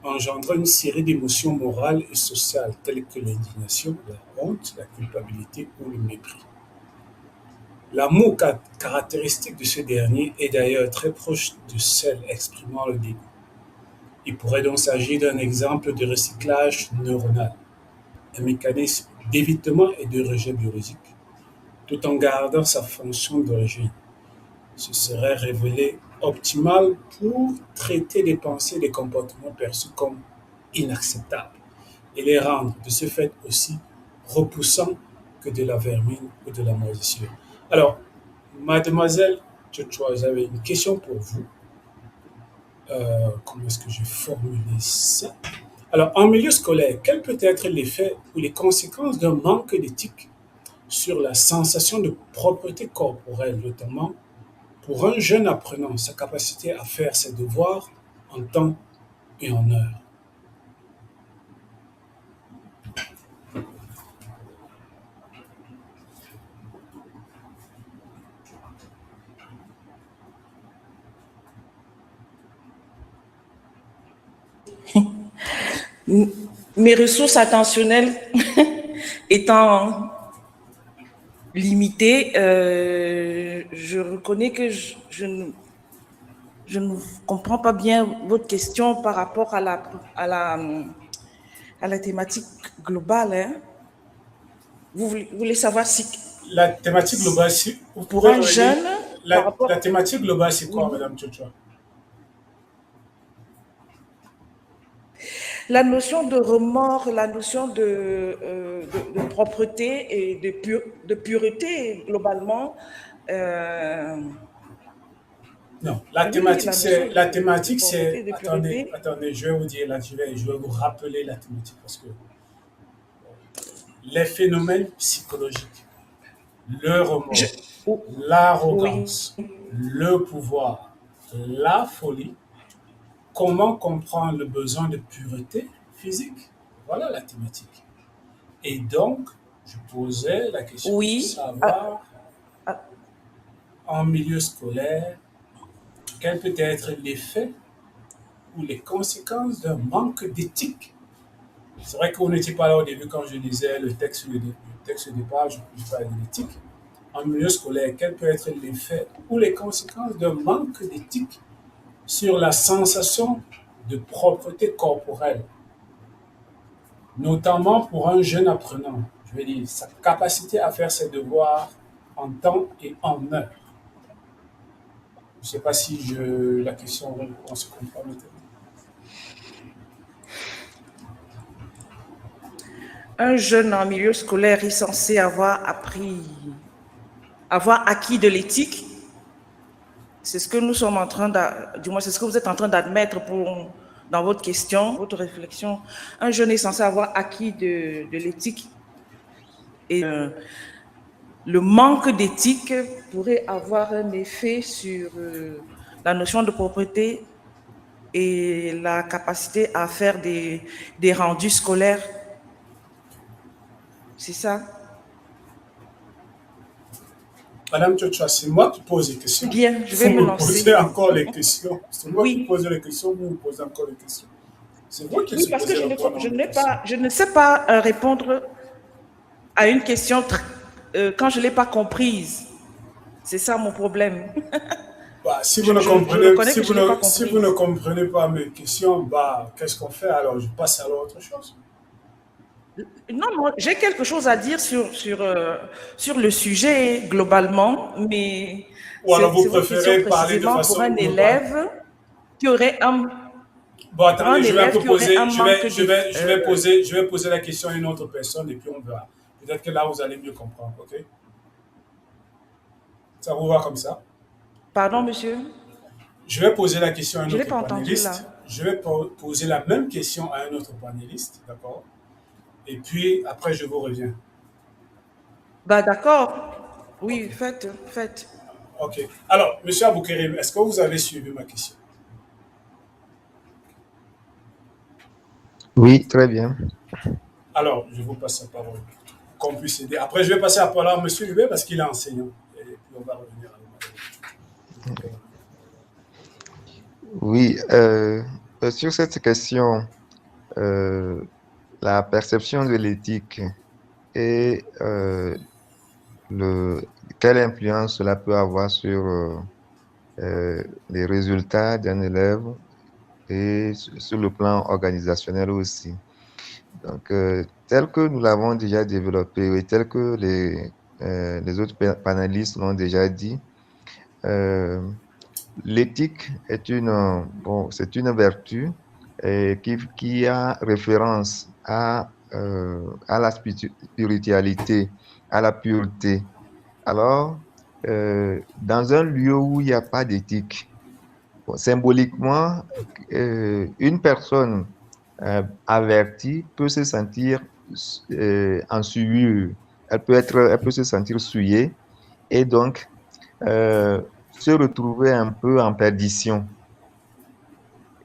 engendrant une série d'émotions morales et sociales telles que l'indignation, la honte, la culpabilité ou le mépris. L'amour caractéristique de ce dernier est d'ailleurs très proche de celle exprimant le dégoût. Il pourrait donc s'agir d'un exemple de recyclage neuronal, un mécanisme d'évitement et de rejet biologique, tout en gardant sa fonction d'origine. Ce serait révélé optimal pour traiter des pensées et des comportements perçus comme inacceptables et les rendre de ce fait aussi repoussants que de la vermine ou de la moisissure. Alors, mademoiselle Tchotchoa, j'avais une question pour vous. Comment est-ce que je formule ça? Alors, en milieu scolaire, quel peut être l'effet ou les conséquences d'un manque d'éthique sur la sensation de propreté corporelle, notamment pour un jeune apprenant, sa capacité à faire ses devoirs en temps et en heure? Mes ressources attentionnelles étant limitées, je reconnais que je ne comprends pas bien votre question par rapport à la thématique globale. Hein. Vous voulez savoir si... La thématique globale, c'est... Pour un jeune... La thématique globale, c'est quoi, Madame Tchotchoa? La notion de remords, la notion de propreté et de pureté, globalement. Non, la thématique, c'est... Attendez, je vais vous dire, là, je vais vous rappeler la thématique parce que les phénomènes psychologiques, le remords, l'arrogance, le pouvoir, la folie, comment comprendre le besoin de pureté physique? Voilà la thématique. Et donc, je posais la question de savoir, en milieu scolaire, quel peut être l'effet ou les conséquences d'un manque d'éthique. C'est vrai qu'on n'était pas là au début quand je lisais le texte de départ, je parlais de l'éthique. En milieu scolaire, quel peut être l'effet ou les conséquences d'un manque d'éthique sur la sensation de propreté corporelle, notamment pour un jeune apprenant, je veux dire, sa capacité à faire ses devoirs en temps et en heure. Je ne sais pas si la question, on se comprend maintenant. Un jeune en milieu scolaire est censé avoir acquis de l'éthique. C'est ce que nous sommes en train du moins c'est ce que vous êtes en train d'admettre dans votre question, votre réflexion. Un jeune est censé avoir acquis de l'éthique. Et le manque d'éthique pourrait avoir un effet sur la notion de propreté et la capacité à faire des rendus scolaires. C'est ça? Madame Tchotchoa, c'est moi qui pose les questions. Bien, je vais me lancer. Vous posez encore les questions. C'est moi qui pose les questions, vous me posez encore les questions. C'est vous qui parce que je ne sais pas répondre à une question quand je ne l'ai pas comprise. C'est ça mon problème. Si vous ne comprenez pas mes questions, qu'est-ce qu'on fait alors? Je passe à l'autre chose. Non, j'ai quelque chose à dire sur le sujet globalement, mais ou alors vous préférez parler de façon pour un élève qui aurait un... Bon, attendez, je vais poser la question à une autre personne et puis on verra. Peut-être que là, vous allez mieux comprendre, ok? Ça vous va comme ça? Pardon, monsieur? Je vais poser la question à un autre panéliste. Je vais poser la même question à un autre panéliste, d'accord? Et puis, après, je vous reviens. D'accord. Oui, faites. Ok. Alors, monsieur Aboukerim, est-ce que vous avez suivi ma question? Oui, très bien. Alors, je vous passe la parole. Qu'on puisse aider. Après, je vais passer la parole à monsieur Hubert parce qu'il est enseignant. Et puis, on va revenir à vous. Oui, sur cette question, la perception de l'éthique et quelle influence cela peut avoir sur les résultats d'un élève et sur le plan organisationnel aussi. Donc, tel que nous l'avons déjà développé et tel que les autres panélistes l'ont déjà dit, l'éthique est c'est une vertu qui a référence à la spiritualité, à la pureté. Alors, dans un lieu où il n'y a pas d'éthique, symboliquement, une personne avertie peut se sentir en souillure. Elle peut se sentir souillée et donc se retrouver un peu en perdition.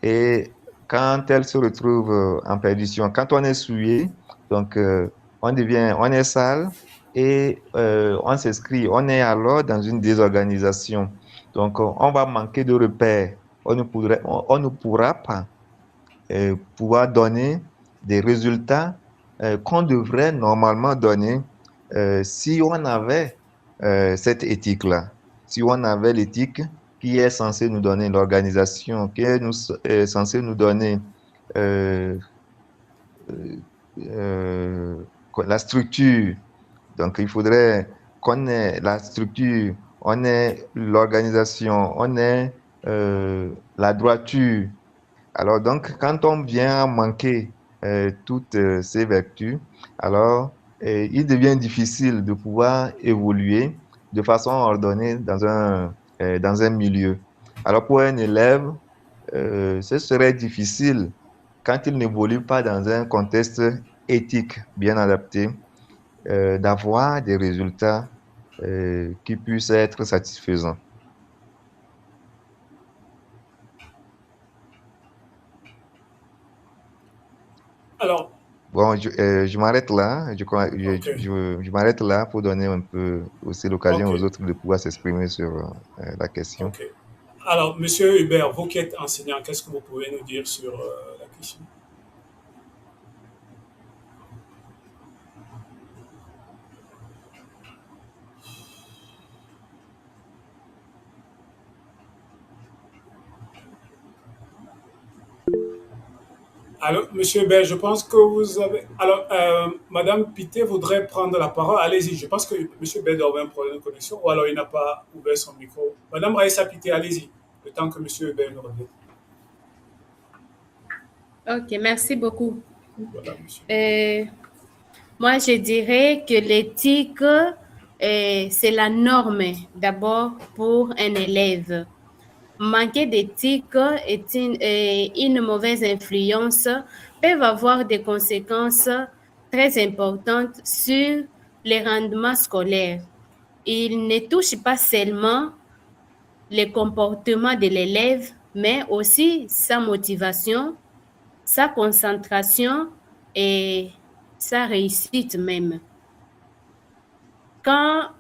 Et quand elle se retrouve en perdition, quand on est souillé, donc on est sale et on s'inscrit, on est alors dans une désorganisation. Donc on va manquer de repères. On ne pourra pas pouvoir donner des résultats qu'on devrait normalement donner si on avait cette éthique-là. Si on avait l'éthique qui est censée nous donner l'organisation, qui est censée nous donner la structure. Donc, il faudrait qu'on ait la structure, on ait l'organisation, on ait la droiture. Alors, donc, quand on vient à manquer toutes ces vertus, alors il devient difficile de pouvoir évoluer de façon ordonnée dans un milieu. Alors, pour un élève, ce serait difficile quand il n'évolue pas dans un contexte éthique bien adapté, d'avoir des résultats qui puissent être satisfaisants. Alors, bon, je m'arrête là. Okay. Je m'arrête là pour donner un peu aussi l'occasion Okay. aux autres de pouvoir s'exprimer sur la question. Okay. Alors, Monsieur Hubert, vous qui êtes enseignant, qu'est-ce que vous pouvez nous dire sur la question? Alors, Monsieur Hubert, je pense que vous avez... Alors, Madame Pité voudrait prendre la parole. Allez-y, je pense que Monsieur Hubert doit avoir un problème de connexion ou alors il n'a pas ouvert son micro. Madame Raïssa Pité, allez-y, le temps que Monsieur Hubert nous revienne. Ok, merci beaucoup. Voilà, monsieur. Moi, je dirais que l'éthique, c'est la norme d'abord pour un élève. Manquer d'éthique est une mauvaise influence peuvent avoir des conséquences très importantes sur les rendements scolaires. Il ne touche pas seulement les comportements de l'élève, mais aussi sa motivation, sa concentration et sa réussite même. Quand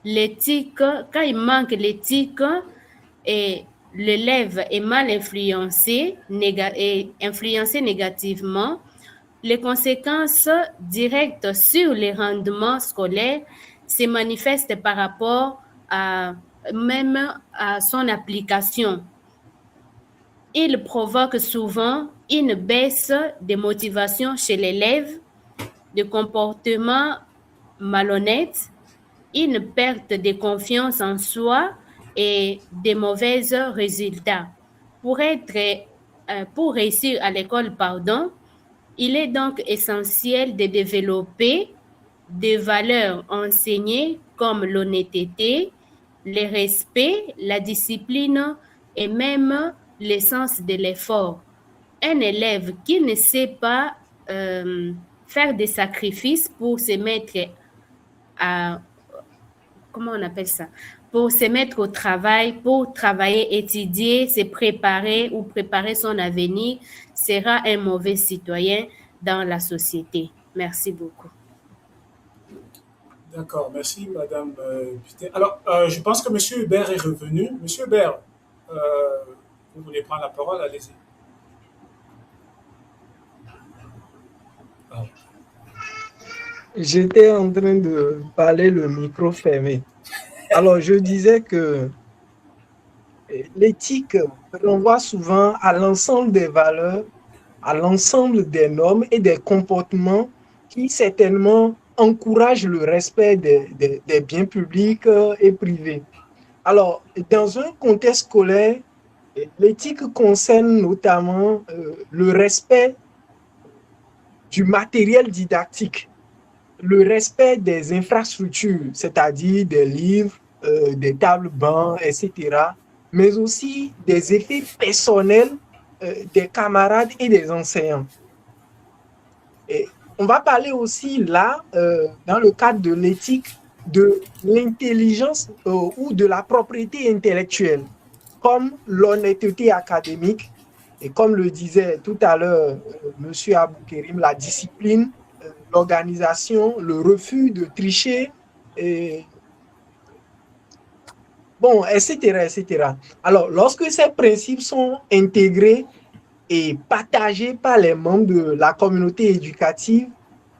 il manque l'éthique et l'élève est mal influencé négativement, les conséquences directes sur les rendements scolaires se manifestent par rapport même à son application. Il provoque souvent une baisse de motivation chez l'élève, de comportements malhonnêtes, une perte de confiance en soi et des mauvais résultats. Pour réussir à l'école, il est donc essentiel de développer des valeurs enseignées comme l'honnêteté, le respect, la discipline et même le sens de l'effort. Un élève qui ne sait pas faire des sacrifices pour se mettre pour se mettre au travail, pour travailler, étudier, se préparer ou préparer son avenir, sera un mauvais citoyen dans la société. Merci beaucoup. D'accord, merci Madame Pité. Alors, je pense que Monsieur Hubert est revenu. Monsieur Hubert, euh, vous voulez prendre la parole, allez-y. Ah. J'étais en train de parler le micro fermé. Alors, je disais que l'éthique renvoie souvent à l'ensemble des valeurs, à l'ensemble des normes et des comportements qui certainement encouragent le respect des biens publics et privés. Alors, dans un contexte scolaire, l'éthique concerne notamment le respect du matériel didactique, le respect des infrastructures, c'est-à-dire des livres, des tables bancs, etc., mais aussi des effets personnels des camarades et des enseignants. Et on va parler aussi là, dans le cadre de l'éthique, de l'intelligence ou de la propriété intellectuelle, comme l'honnêteté académique, et comme le disait tout à l'heure M. Aboukerim, la discipline, l'organisation, le refus de tricher, et, bon, etc., etc. Alors, lorsque ces principes sont intégrés et partagés par les membres de la communauté éducative,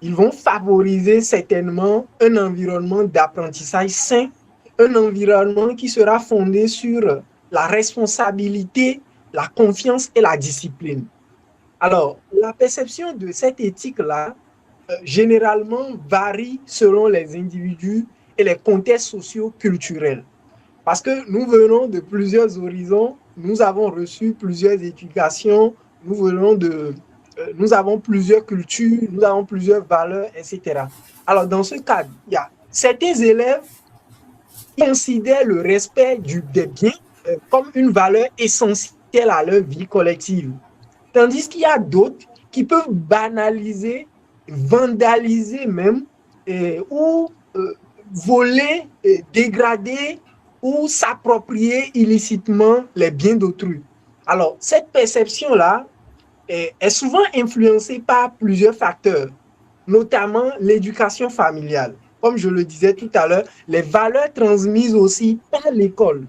ils vont favoriser certainement un environnement d'apprentissage sain, un environnement qui sera fondé sur la responsabilité, la confiance et la discipline. Alors, la perception de cette éthique-là, généralement, varie selon les individus et les contextes sociaux culturels. Parce que nous venons de plusieurs horizons, nous avons reçu plusieurs éducations, nous avons plusieurs cultures, nous avons plusieurs valeurs, etc. Alors, dans ce cadre, il y a certains élèves qui considèrent le respect des biens comme une valeur essentielle à leur vie collective. Tandis qu'il y a d'autres qui peuvent banaliser, vandaliser même, ou voler, dégrader, ou s'approprier illicitement les biens d'autrui. Alors, cette perception-là est souvent influencée par plusieurs facteurs, notamment l'éducation familiale. Comme je le disais tout à l'heure, les valeurs transmises aussi par l'école.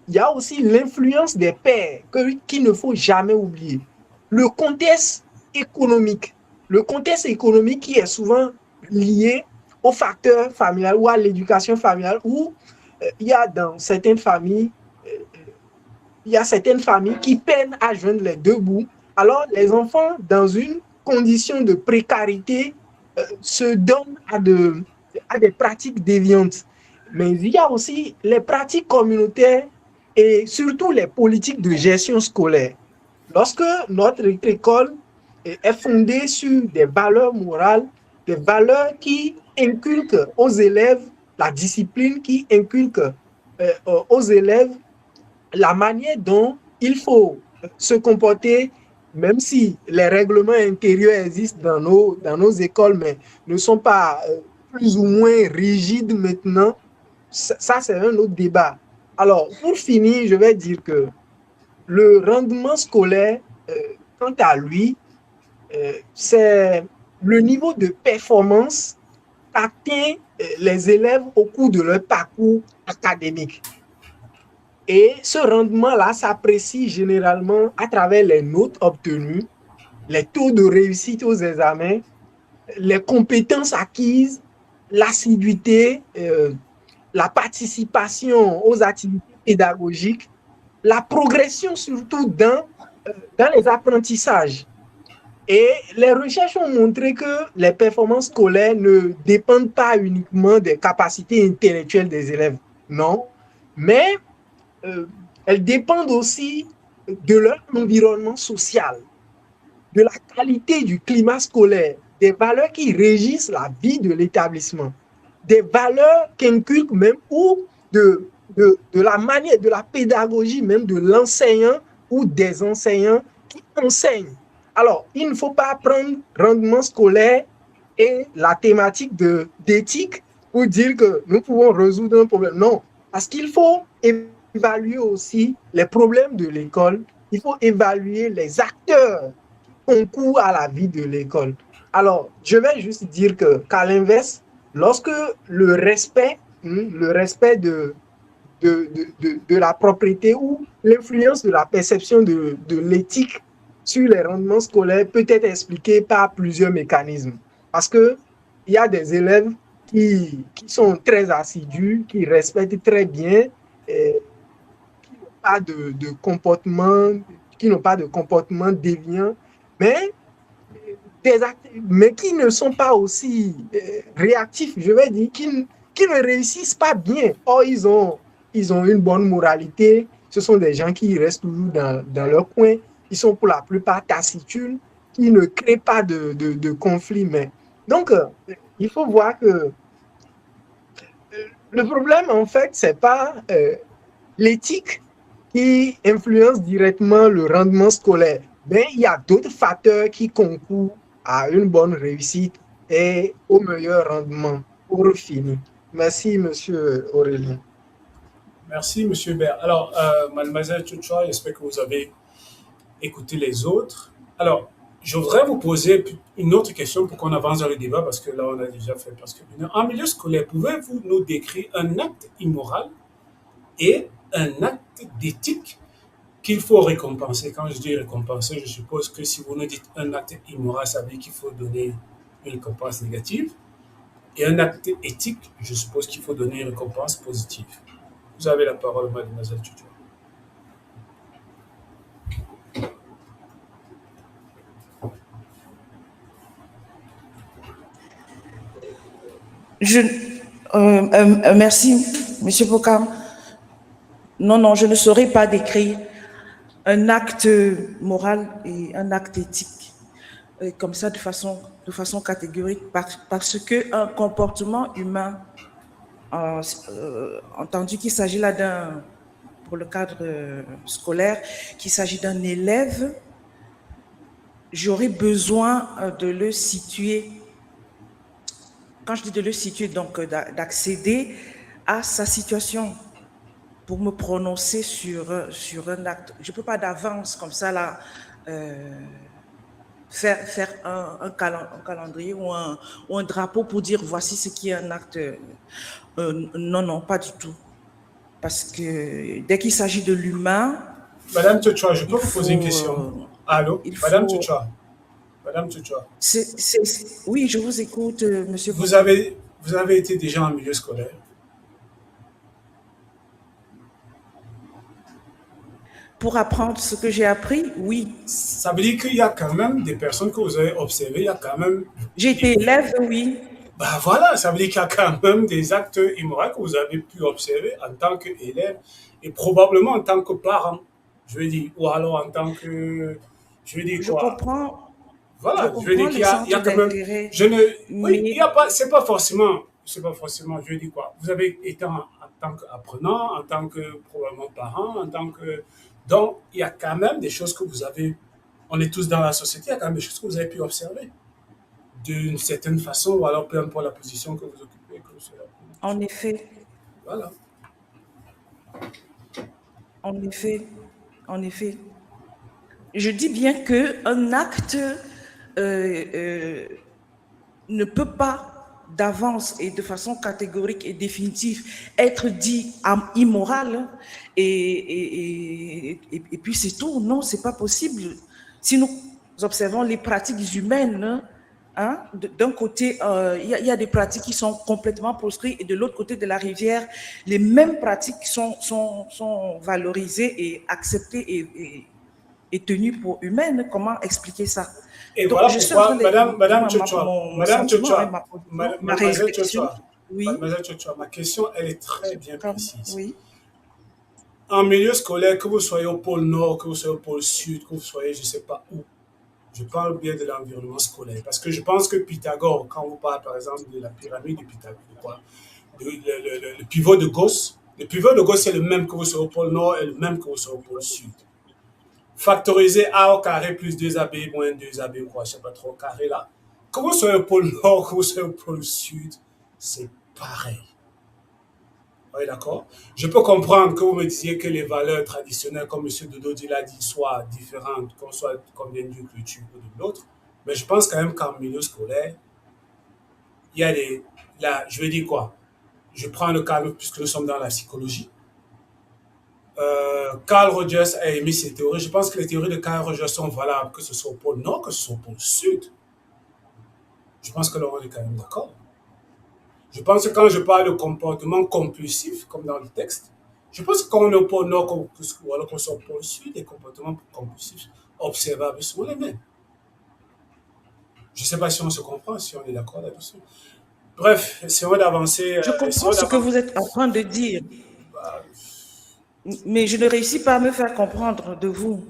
Il y a aussi l'influence des pairs qu'il ne faut jamais oublier. Le contexte économique qui est souvent lié au facteur familial ou à l'éducation familiale, où il y a dans certaines familles, qui peinent à joindre les deux bouts. Alors, les enfants, dans une condition de précarité, se donnent à des pratiques déviantes. Mais il y a aussi les pratiques communautaires et surtout les politiques de gestion scolaire. Lorsque notre école est fondée sur des valeurs morales, des valeurs qui inculquent aux élèves la discipline, qui inculque aux élèves la manière dont il faut se comporter, même si les règlements intérieurs existent dans nos écoles, mais ne sont pas plus ou moins rigides maintenant. Ça, c'est un autre débat. Alors, pour finir, je vais dire que le rendement scolaire, quant à lui, c'est le niveau de performance qu'atteignent les élèves au cours de leur parcours académique. Et ce rendement-là s'apprécie généralement à travers les notes obtenues, les taux de réussite aux examens, les compétences acquises, l'assiduité, la participation aux activités pédagogiques, la progression surtout dans les apprentissages. Et les recherches ont montré que les performances scolaires ne dépendent pas uniquement des capacités intellectuelles des élèves, non, mais elles dépendent aussi de leur environnement social, de la qualité du climat scolaire, des valeurs qui régissent la vie de l'établissement, des valeurs qu'inculquent même ou de la manière, de la pédagogie même de l'enseignant ou des enseignants qui enseignent. Alors, il ne faut pas prendre rendement scolaire et la thématique d'éthique pour dire que nous pouvons résoudre un problème. Non, parce qu'il faut évaluer aussi les problèmes de l'école, il faut évaluer les acteurs qui concourent à la vie de l'école. Alors, je vais juste dire qu'à l'inverse, lorsque le respect de la propriété ou l'influence de la perception de l'éthique sur les rendements scolaires peut être expliquée par plusieurs mécanismes. Parce qu'il y a des élèves qui sont très assidus, qui respectent très bien, qui n'ont pas de comportement, déviant, mais mais qui ne sont pas aussi réactifs, je vais dire, qui ne réussissent pas bien. Or, ils ont une bonne moralité. Ce sont des gens qui restent toujours dans leur coin. Ils sont pour la plupart taciturnes, qui ne créent pas de conflits. Donc, il faut voir que le problème, en fait, c'est pas l'éthique qui influence directement le rendement scolaire. Mais il y a d'autres facteurs qui concourent à une bonne réussite et au meilleur rendement. Pour finir. Merci, monsieur Aurélien. Merci, monsieur Hubert. Alors, mademoiselle Tchouchoua, j'espère que vous avez écouté les autres. Alors, je voudrais vous poser une autre question pour qu'on avance dans le débat, parce que là, on a déjà fait presque une heure. En milieu scolaire, pouvez-vous nous décrire un acte immoral et un acte d'éthique qu'il faut récompenser? Quand je dis récompenser, je suppose que si vous nous dites un acte immoral, ça veut dire qu'il faut donner une récompense négative. Et un acte éthique, je suppose qu'il faut donner une récompense positive. Vous avez la parole, mademoiselle Tchouchoua. Merci, Monsieur Bokam. Non, je ne saurais pas décrire un acte moral et un acte éthique comme ça de façon catégorique, parce qu'un comportement humain, entendu qu'il s'agit là pour le cadre scolaire, qu'il s'agit d'un élève, j'aurais besoin de le situer. Quand je dis de le situer, donc d'accéder à sa situation pour me prononcer sur un acte. Je ne peux pas d'avance comme ça là faire un calendrier ou un drapeau pour dire voici ce qui est un acte. Non, pas du tout. Parce que dès qu'il s'agit de l'humain... Madame Tchouchoua, je peux vous poser une question? Allô? Madame Tchouchoua. Madame Tchouchoua. Oui, je vous écoute, monsieur. Vous avez été déjà en milieu scolaire? Pour apprendre ce que j'ai appris, oui. Ça veut dire qu'il y a quand même des personnes que vous avez observées, il y a quand même... J'ai été élève, oui. Ben voilà, ça veut dire qu'il y a quand même des actes immoraux que vous avez pu observer en tant qu'élève et probablement en tant que parent, je veux dire, ou alors en tant que... Je veux dire quoi? Je comprends. Voilà, je veux dire qu'il y a quand même... Oui, il n'y a pas... C'est pas forcément... Je veux dire quoi? Vous avez été en tant qu'apprenant, en tant que probablement parent, en tant que... Donc, il y a quand même des choses que vous avez... On est tous dans la société, il y a quand même des choses que vous avez pu observer d'une certaine façon, ou alors peu importe la position que vous occupez. En effet. Voilà. En effet. Je dis bien qu'un acte ne peut pas d'avance et de façon catégorique et définitive être dit immoral et puis c'est tout. Non, c'est pas possible. Si nous observons les pratiques humaines, hein, d'un côté, il y a des pratiques qui sont complètement proscrites et de l'autre côté de la rivière, les mêmes pratiques sont valorisées et acceptées et tenues pour humaines. Comment expliquer ça? Et donc, voilà pourquoi, Madame Tchouchoua, Mademoiselle Tchouchoua, ma question, elle est très bien précise. Oui. En milieu scolaire, que vous soyez au pôle Nord, que vous soyez au pôle Sud, que vous soyez je ne sais pas où, je parle bien de l'environnement scolaire. Parce que je pense que Pythagore, quand on parle par exemple de la pyramide de Pythagore, le pivot de Gauss, c'est le même que vous soyez au pôle Nord et le même que vous soyez au pôle Sud. Factoriser A au carré plus 2AB moins 2AB, quoi, je ne sais pas trop, carré là. Que vous soyez au pôle Nord, que vous soyez au pôle Sud, c'est pareil. Oui, d'accord. Je peux comprendre que vous me disiez que les valeurs traditionnelles, comme M. Dododi l'a dit, soient différentes, qu'on soit comme d'une culture ou de l'autre. Mais je pense quand même qu'en milieu scolaire, il y là, je vais dire quoi? Je prends le cas, puisque nous sommes dans la psychologie. Carl Rogers a émis ses théories. Je pense que les théories de Carl Rogers sont valables, que ce soit au pôle Nord, que ce soit au pôle Sud. Je pense que là, on est quand même d'accord. Je pense que quand je parle de comportement compulsif, comme dans le texte, je pense que quand on est au pôle Nord, ou alors qu'on soit au pôle Sud, les comportements compulsifs observables sont les mêmes. Je ne sais pas si on se comprend, si on est d'accord là-dessus. Bref, essayons d'avancer. Je comprends ce que vous êtes en train de dire, mais je ne réussis pas à me faire comprendre de vous.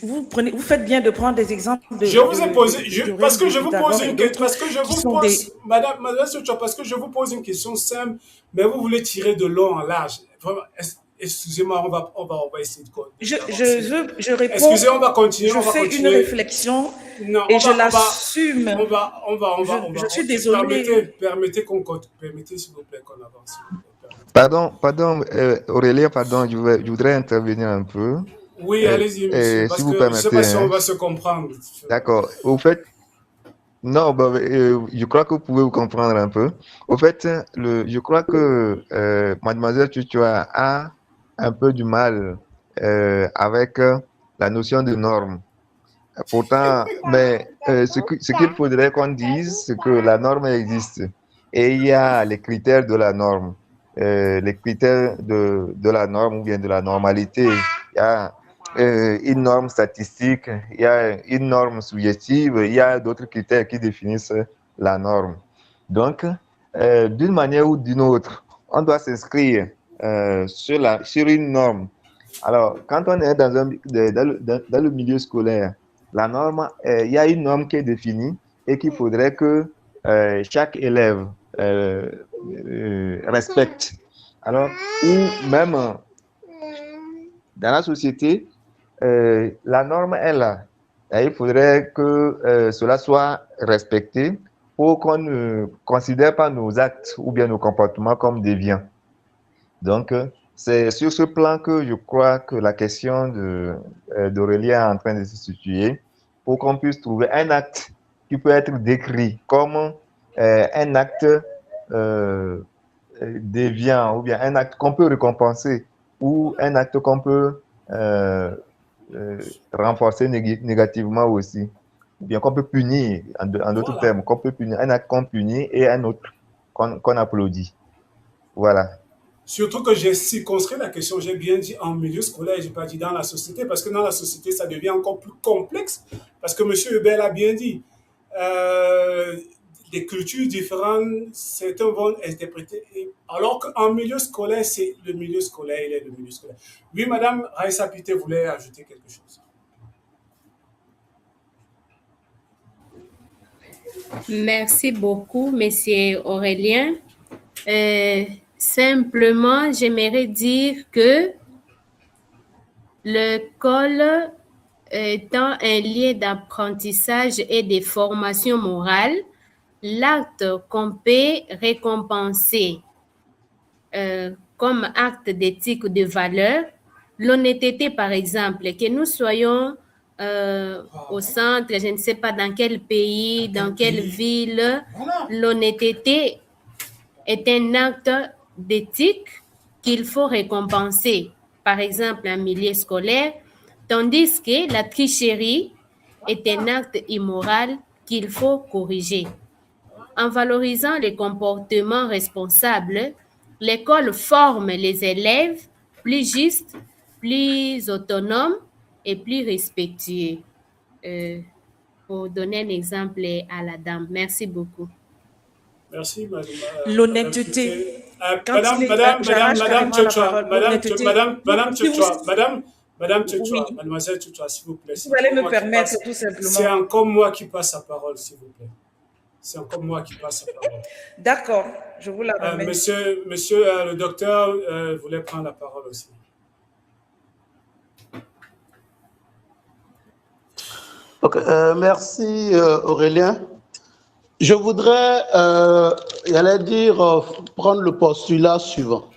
Vous faites bien de prendre des exemples de. Je vous ai posé, parce que je vous pose une question, parce que je vous pose, Madame Soucha, parce que je vous pose une question simple, mais vous voulez tirer de long en large. Vraiment, excusez-moi, on va essayer de continuer. Je réponds. Excusez, on va continuer. Je fais une réflexion et je l'assume. Je suis désolée. Permettez s'il vous plaît qu'on avance. Pardon, Aurélien, pardon, je voudrais intervenir un peu. Oui, allez-y, monsieur, parce si vous que permettez, je ne sais pas si on va se comprendre. D'accord. Au fait, non, je crois que vous pouvez vous comprendre un peu. Au fait, je crois que Mademoiselle Tutua a un peu du mal avec la notion de norme. Pourtant, mais ce qu'il faudrait qu'on dise, c'est que la norme existe. Et il y a les critères de la norme. Les critères de la norme ou bien de la normalité. Il y a une norme statistique, il y a une norme subjective, il y a d'autres critères qui définissent la norme. Donc, d'une manière ou d'une autre, on doit s'inscrire sur une norme. Alors, quand on est dans le milieu scolaire, la norme, il y a une norme qui est définie et qu'il faudrait que chaque élève respecte. Alors, ou même dans la société, la norme est là. Et il faudrait que cela soit respecté pour qu'on ne considère pas nos actes ou bien nos comportements comme déviants. Donc, c'est sur ce plan que je crois que la question d'Aurélien est en train de se situer pour qu'on puisse trouver un acte qui peut être décrit comme un acte déviant ou bien un acte qu'on peut récompenser ou un acte qu'on peut renforcer négativement aussi, ou bien qu'on peut punir, en d'autres termes, qu'on peut punir, un acte qu'on punit et un autre qu'on applaudit. Voilà. Surtout que j'ai circonscrit la question, j'ai bien dit en milieu scolaire, je n'ai pas dit dans la société, parce que dans la société, ça devient encore plus complexe, parce que M. Hubert l'a bien dit. Des cultures différentes, certains vont interpréter, alors qu'en milieu scolaire, c'est le milieu scolaire, il est le milieu scolaire. Oui, Madame Raissa Pité voulait ajouter quelque chose. Merci beaucoup, Monsieur Aurélien. Simplement, j'aimerais dire que l'école étant un lieu d'apprentissage et de formation morale, l'acte qu'on peut récompenser comme acte d'éthique ou de valeur, l'honnêteté par exemple, que nous soyons au centre, je ne sais pas dans quel pays, dans quelle ville, l'honnêteté est un acte d'éthique qu'il faut récompenser, par exemple en milieu scolaire, tandis que la tricherie est un acte immoral qu'il faut corriger. En valorisant les comportements responsables, l'école forme les élèves plus justes, plus autonomes et plus respectueux. Pour donner un exemple à la dame. Merci beaucoup. Merci, madame. L'honnêteté. Mademoiselle Tutua, s'il vous plaît. Vous allez me permettre tout simplement. C'est encore moi qui passe la parole, s'il vous plaît. C'est encore moi qui passe la parole. D'accord, je vous la remets. Monsieur le docteur voulait prendre la parole aussi. Okay, merci Aurélien. Je voudrais, prendre le postulat suivant.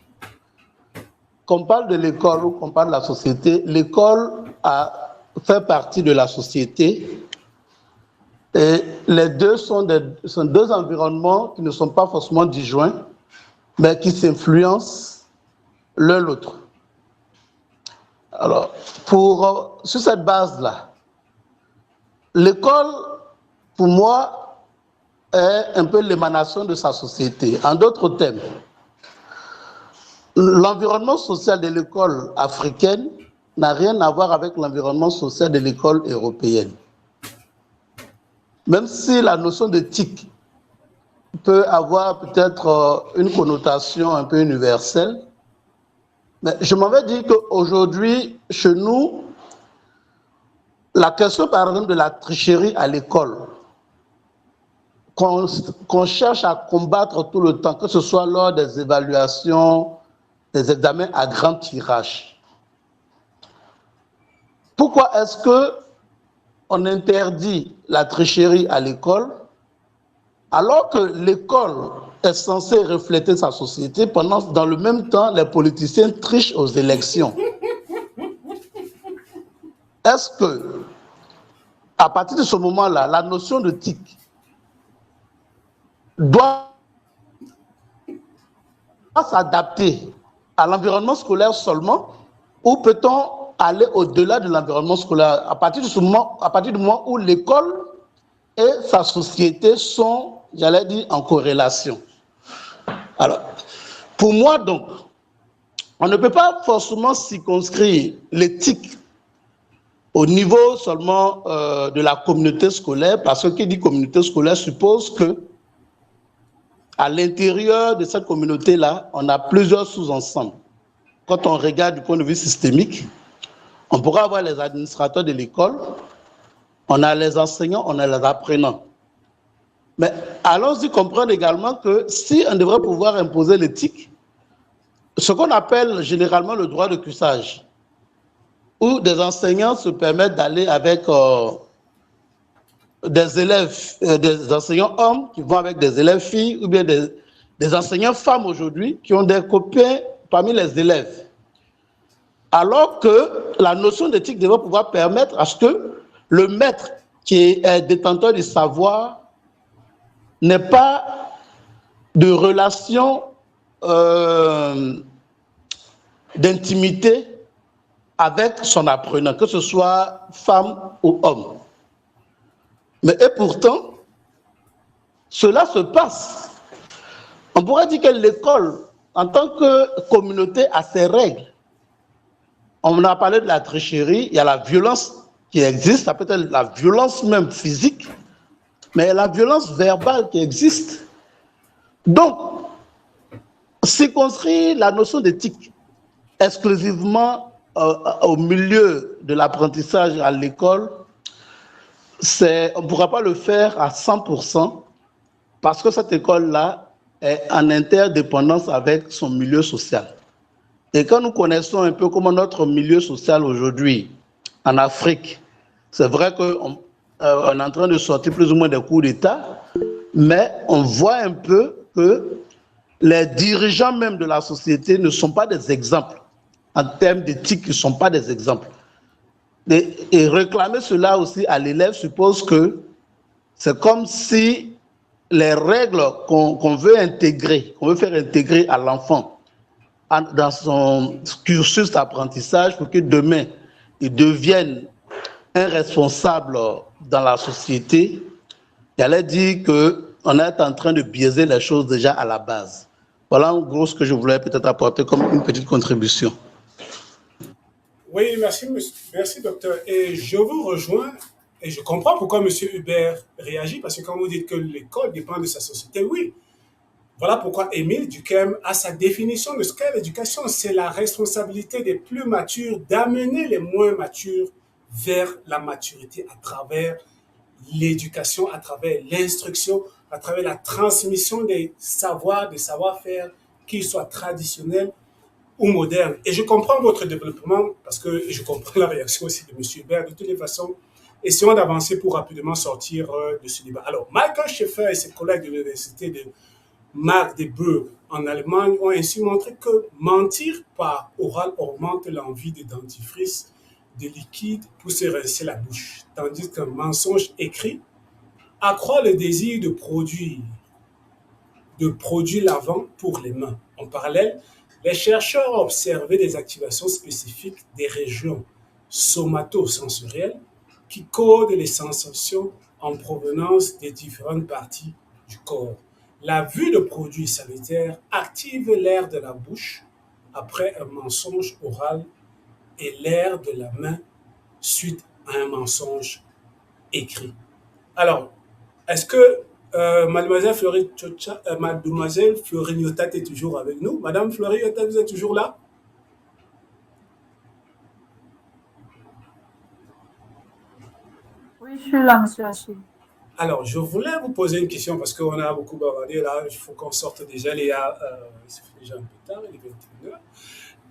Qu'on parle de l'école ou qu'on parle de la société, l'école fait partie de la société Et les deux sont deux environnements qui ne sont pas forcément disjoints, mais qui s'influencent l'un l'autre. Alors, sur cette base-là, l'école, pour moi, est un peu l'émanation de sa société. En d'autres termes, l'environnement social de l'école africaine n'a rien à voir avec l'environnement social de l'école européenne. Même si la notion d'éthique peut avoir peut-être une connotation un peu universelle, mais je m'avais dit qu'aujourd'hui, chez nous, la question par exemple de la tricherie à l'école, qu'on cherche à combattre tout le temps, que ce soit lors des évaluations, des examens à grand tirage. Pourquoi est-ce qu'on interdit la tricherie à l'école alors que l'école est censée refléter sa société pendant dans le même temps les politiciens trichent aux élections? Est-ce que, à partir de ce moment-là, la notion de TIC doit s'adapter à l'environnement scolaire seulement, ou peut-on aller au-delà de l'environnement scolaire à partir du moment où l'école et sa société sont, j'allais dire, en corrélation? Alors, pour moi donc, on ne peut pas forcément circonscrire l'éthique au niveau seulement de la communauté scolaire, parce que qui dit communauté scolaire suppose que à l'intérieur de cette communauté-là, on a plusieurs sous-ensembles. Quand on regarde du point de vue systémique, on pourra avoir les administrateurs de l'école, on a les enseignants, on a les apprenants. Mais allons-y comprendre également que si on devrait pouvoir imposer l'éthique, ce qu'on appelle généralement le droit de cuissage, où des enseignants se permettent d'aller avec des élèves, des enseignants hommes qui vont avec des élèves filles, ou bien des enseignants femmes aujourd'hui qui ont des copains parmi les élèves. Alors que la notion d'éthique devrait pouvoir permettre à ce que le maître qui est détenteur du savoir n'ait pas de relation d'intimité avec son apprenant, que ce soit femme ou homme. Mais et pourtant, cela se passe. On pourrait dire que l'école, en tant que communauté, a ses règles. On a parlé de la tricherie, il y a la violence qui existe, ça peut être la violence même physique, mais il y a la violence verbale qui existe. Donc, circonscrire la notion d'éthique exclusivement au milieu de l'apprentissage à l'école, on ne pourra pas le faire à 100% parce que cette école-là est en interdépendance avec son milieu social. Et quand nous connaissons un peu comment notre milieu social aujourd'hui en Afrique, c'est vrai qu'on est en train de sortir plus ou moins des coups d'État, mais on voit un peu que les dirigeants même de la société ne sont pas des exemples. En termes d'éthique, ils ne sont pas des exemples. Et réclamer cela aussi à l'élève suppose que c'est comme si les règles qu'on veut intégrer, qu'on veut faire intégrer à l'enfant dans son cursus d'apprentissage pour que demain, il devienne un responsable dans la société, il allait dire qu'on est en train de biaiser les choses déjà à la base. Voilà en gros ce que je voulais peut-être apporter comme une petite contribution. Oui, merci docteur. Et je vous rejoins et je comprends pourquoi M. Hubert réagit, parce que quand vous dites que l'école dépend de sa société, oui. Voilà pourquoi Émile Durkheim a sa définition de ce qu'est l'éducation. C'est la responsabilité des plus matures d'amener les moins matures vers la maturité à travers l'éducation, à travers l'instruction, à travers la transmission des savoirs, des savoir-faire, qu'ils soient traditionnels ou modernes. Et je comprends votre développement parce que je comprends la réaction aussi de M. Hubert. De toutes les façons, essayons d'avancer pour rapidement sortir de ce débat. Alors, Michael Schaeffer et ses collègues de l'université de Marc de Bourg en Allemagne ont ainsi montré que mentir par oral augmente l'envie de dentifrice, de liquide pour se rincer la bouche, tandis qu'un mensonge écrit accroît le désir de produits lavants pour les mains. En parallèle, les chercheurs ont observé des activations spécifiques des régions somatosensorielles qui codent les sensations en provenance des différentes parties du corps. La vue de produits sanitaires active l'air de la bouche après un mensonge oral et l'air de la main suite à un mensonge écrit. Alors, est-ce que Mademoiselle Fleury Nyotat est toujours avec nous? Madame Fleury Nyotat, vous êtes toujours là? Oui, je suis là, monsieur Achille. Alors, je voulais vous poser une question parce qu'on a beaucoup bavardé là. Il faut qu'on sorte déjà, Léa. C'est déjà un peu tard, il est 21h.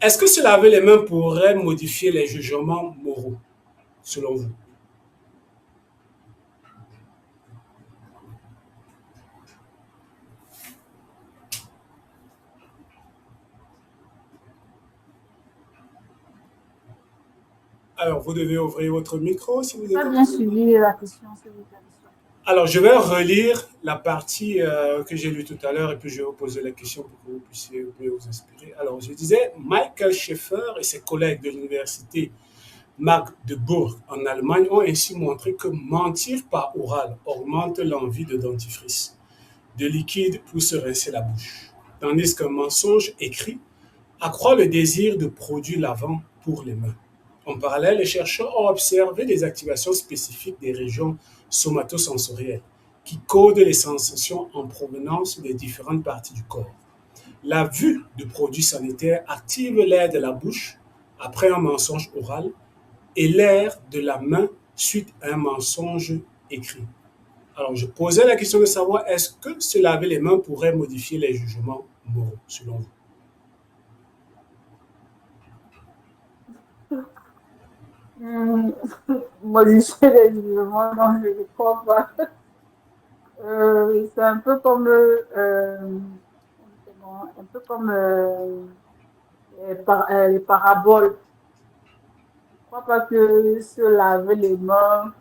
Est-ce que se laver les mains pourrait modifier les jugements moraux, selon vous? Alors, vous devez ouvrir votre micro si vous êtes... Pas bien suivi la question, s'il vous plaît. Alors, je vais relire la partie que j'ai lue tout à l'heure et puis je vais vous poser la question pour que vous puissiez mieux vous inspirer. Alors, je disais, Michael Schaeffer et ses collègues de l'université Magdebourg en Allemagne ont ainsi montré que mentir par oral augmente l'envie de dentifrice, de liquide pour se rincer la bouche, tandis qu'un mensonge écrit accroît le désir de produits lavants pour les mains. En parallèle, les chercheurs ont observé des activations spécifiques des régions somatosensorielles qui codent les sensations en provenance des différentes parties du corps. La vue de produits sanitaires active l'air de la bouche après un mensonge oral et l'air de la main suite à un mensonge écrit. Alors, je posais la question de savoir est-ce que se laver les mains pourrait modifier les jugements moraux, selon vous? Modifier les jugements, non, je ne crois pas. C'est un peu comme les paraboles. Je ne crois pas que se laver les mains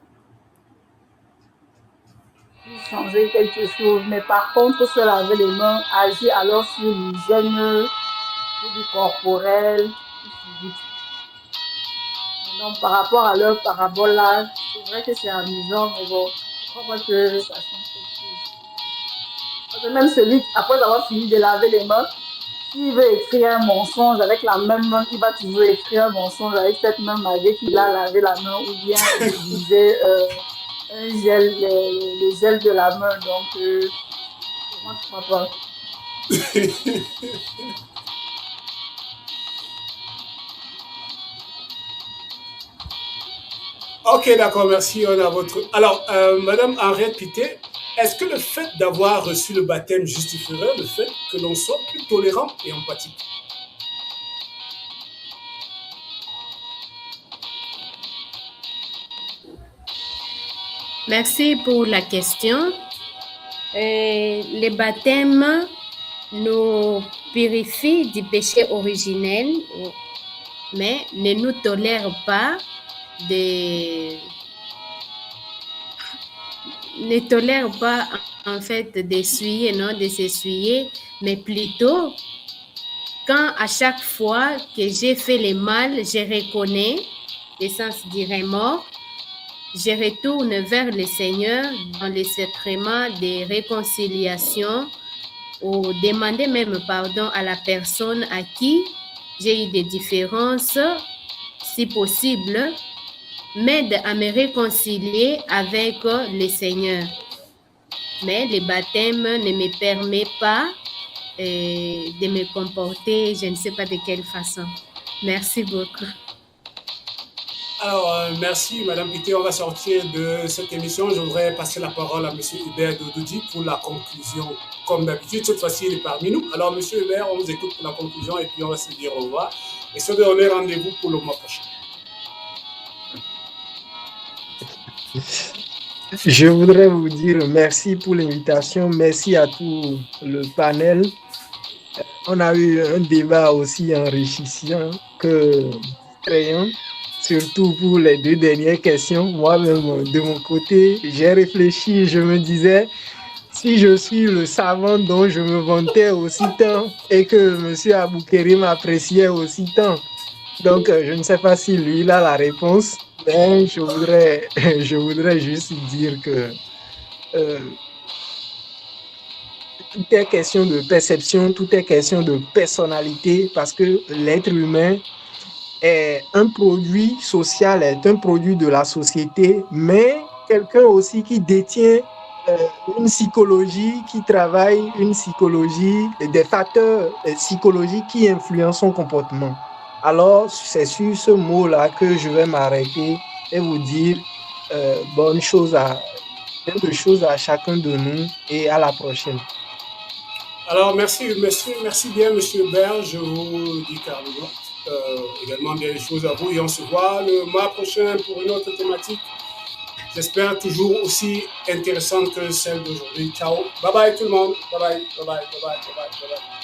puisse changer quelque chose, mais par contre, se laver les mains agit alors sur l'hygiène du corporel, physique. Donc, par rapport à leur parabole là, c'est vrai que c'est amusant, mais bon, je crois pas que ça change quelque chose. Parce que même celui, après avoir fini de laver les mains, s'il veut écrire un mensonge avec la même main, il va toujours écrire un mensonge avec cette même malgré qu'il a lavé la main ou bien utiliser un gel, le gel de la main. Donc, moi, je crois pas. Ok, d'accord, merci. On a votre... Alors, Madame Henriette Pité, est-ce que le fait d'avoir reçu le baptême justifierait le fait que l'on soit plus tolérant et empathique? Merci pour la question. Les baptêmes nous purifient du péché originel, mais ne nous tolèrent pas ne tolère pas en fait d'essuyer, non, de s'essuyer, mais plutôt quand à chaque fois que j'ai fait le mal, je reconnais le sens du remords, je retourne vers le Seigneur dans les sacrements de réconciliation ou demander même pardon à la personne à qui j'ai eu des différences, si possible, m'aide à me réconcilier avec le Seigneur. Mais le baptême ne me permet pas de me comporter, je ne sais pas de quelle façon. Merci beaucoup. Alors, merci Madame Pité. On va sortir de cette émission. Je voudrais passer la parole à Monsieur Hubert Dodoudi pour la conclusion. Comme d'habitude, cette fois-ci, il est parmi nous. Alors, Monsieur Hubert, on vous écoute pour la conclusion et puis on va se dire au revoir. Et se donner rendez-vous pour le mois prochain. Je voudrais vous dire merci pour l'invitation, merci à tout le panel. On a eu un débat aussi enrichissant que créant. surtout pour les 2 dernières questions. Moi-même, de mon côté, j'ai réfléchi et je me disais, si je suis le savant dont je me vantais aussi tant et que M. Aboukeri m'appréciait aussi tant, donc je ne sais pas si lui il a la réponse, mais je voudrais juste dire que tout est question de perception, tout est question de personnalité, parce que l'être humain est un produit social, est un produit de la société, mais quelqu'un aussi qui détient une psychologie, qui travaille une psychologie, des facteurs psychologiques qui influencent son comportement. Alors, c'est sur ce mot-là que je vais m'arrêter et vous dire plein de choses à chacun de nous et à la prochaine. Alors, merci bien, Monsieur Bert. Je vous dis carrément également des choses à vous et on se voit le mois prochain pour une autre thématique. J'espère toujours aussi intéressante que celle d'aujourd'hui. Ciao. Bye bye tout le monde. Bye bye. Bye bye. Bye bye. Bye bye. Bye bye.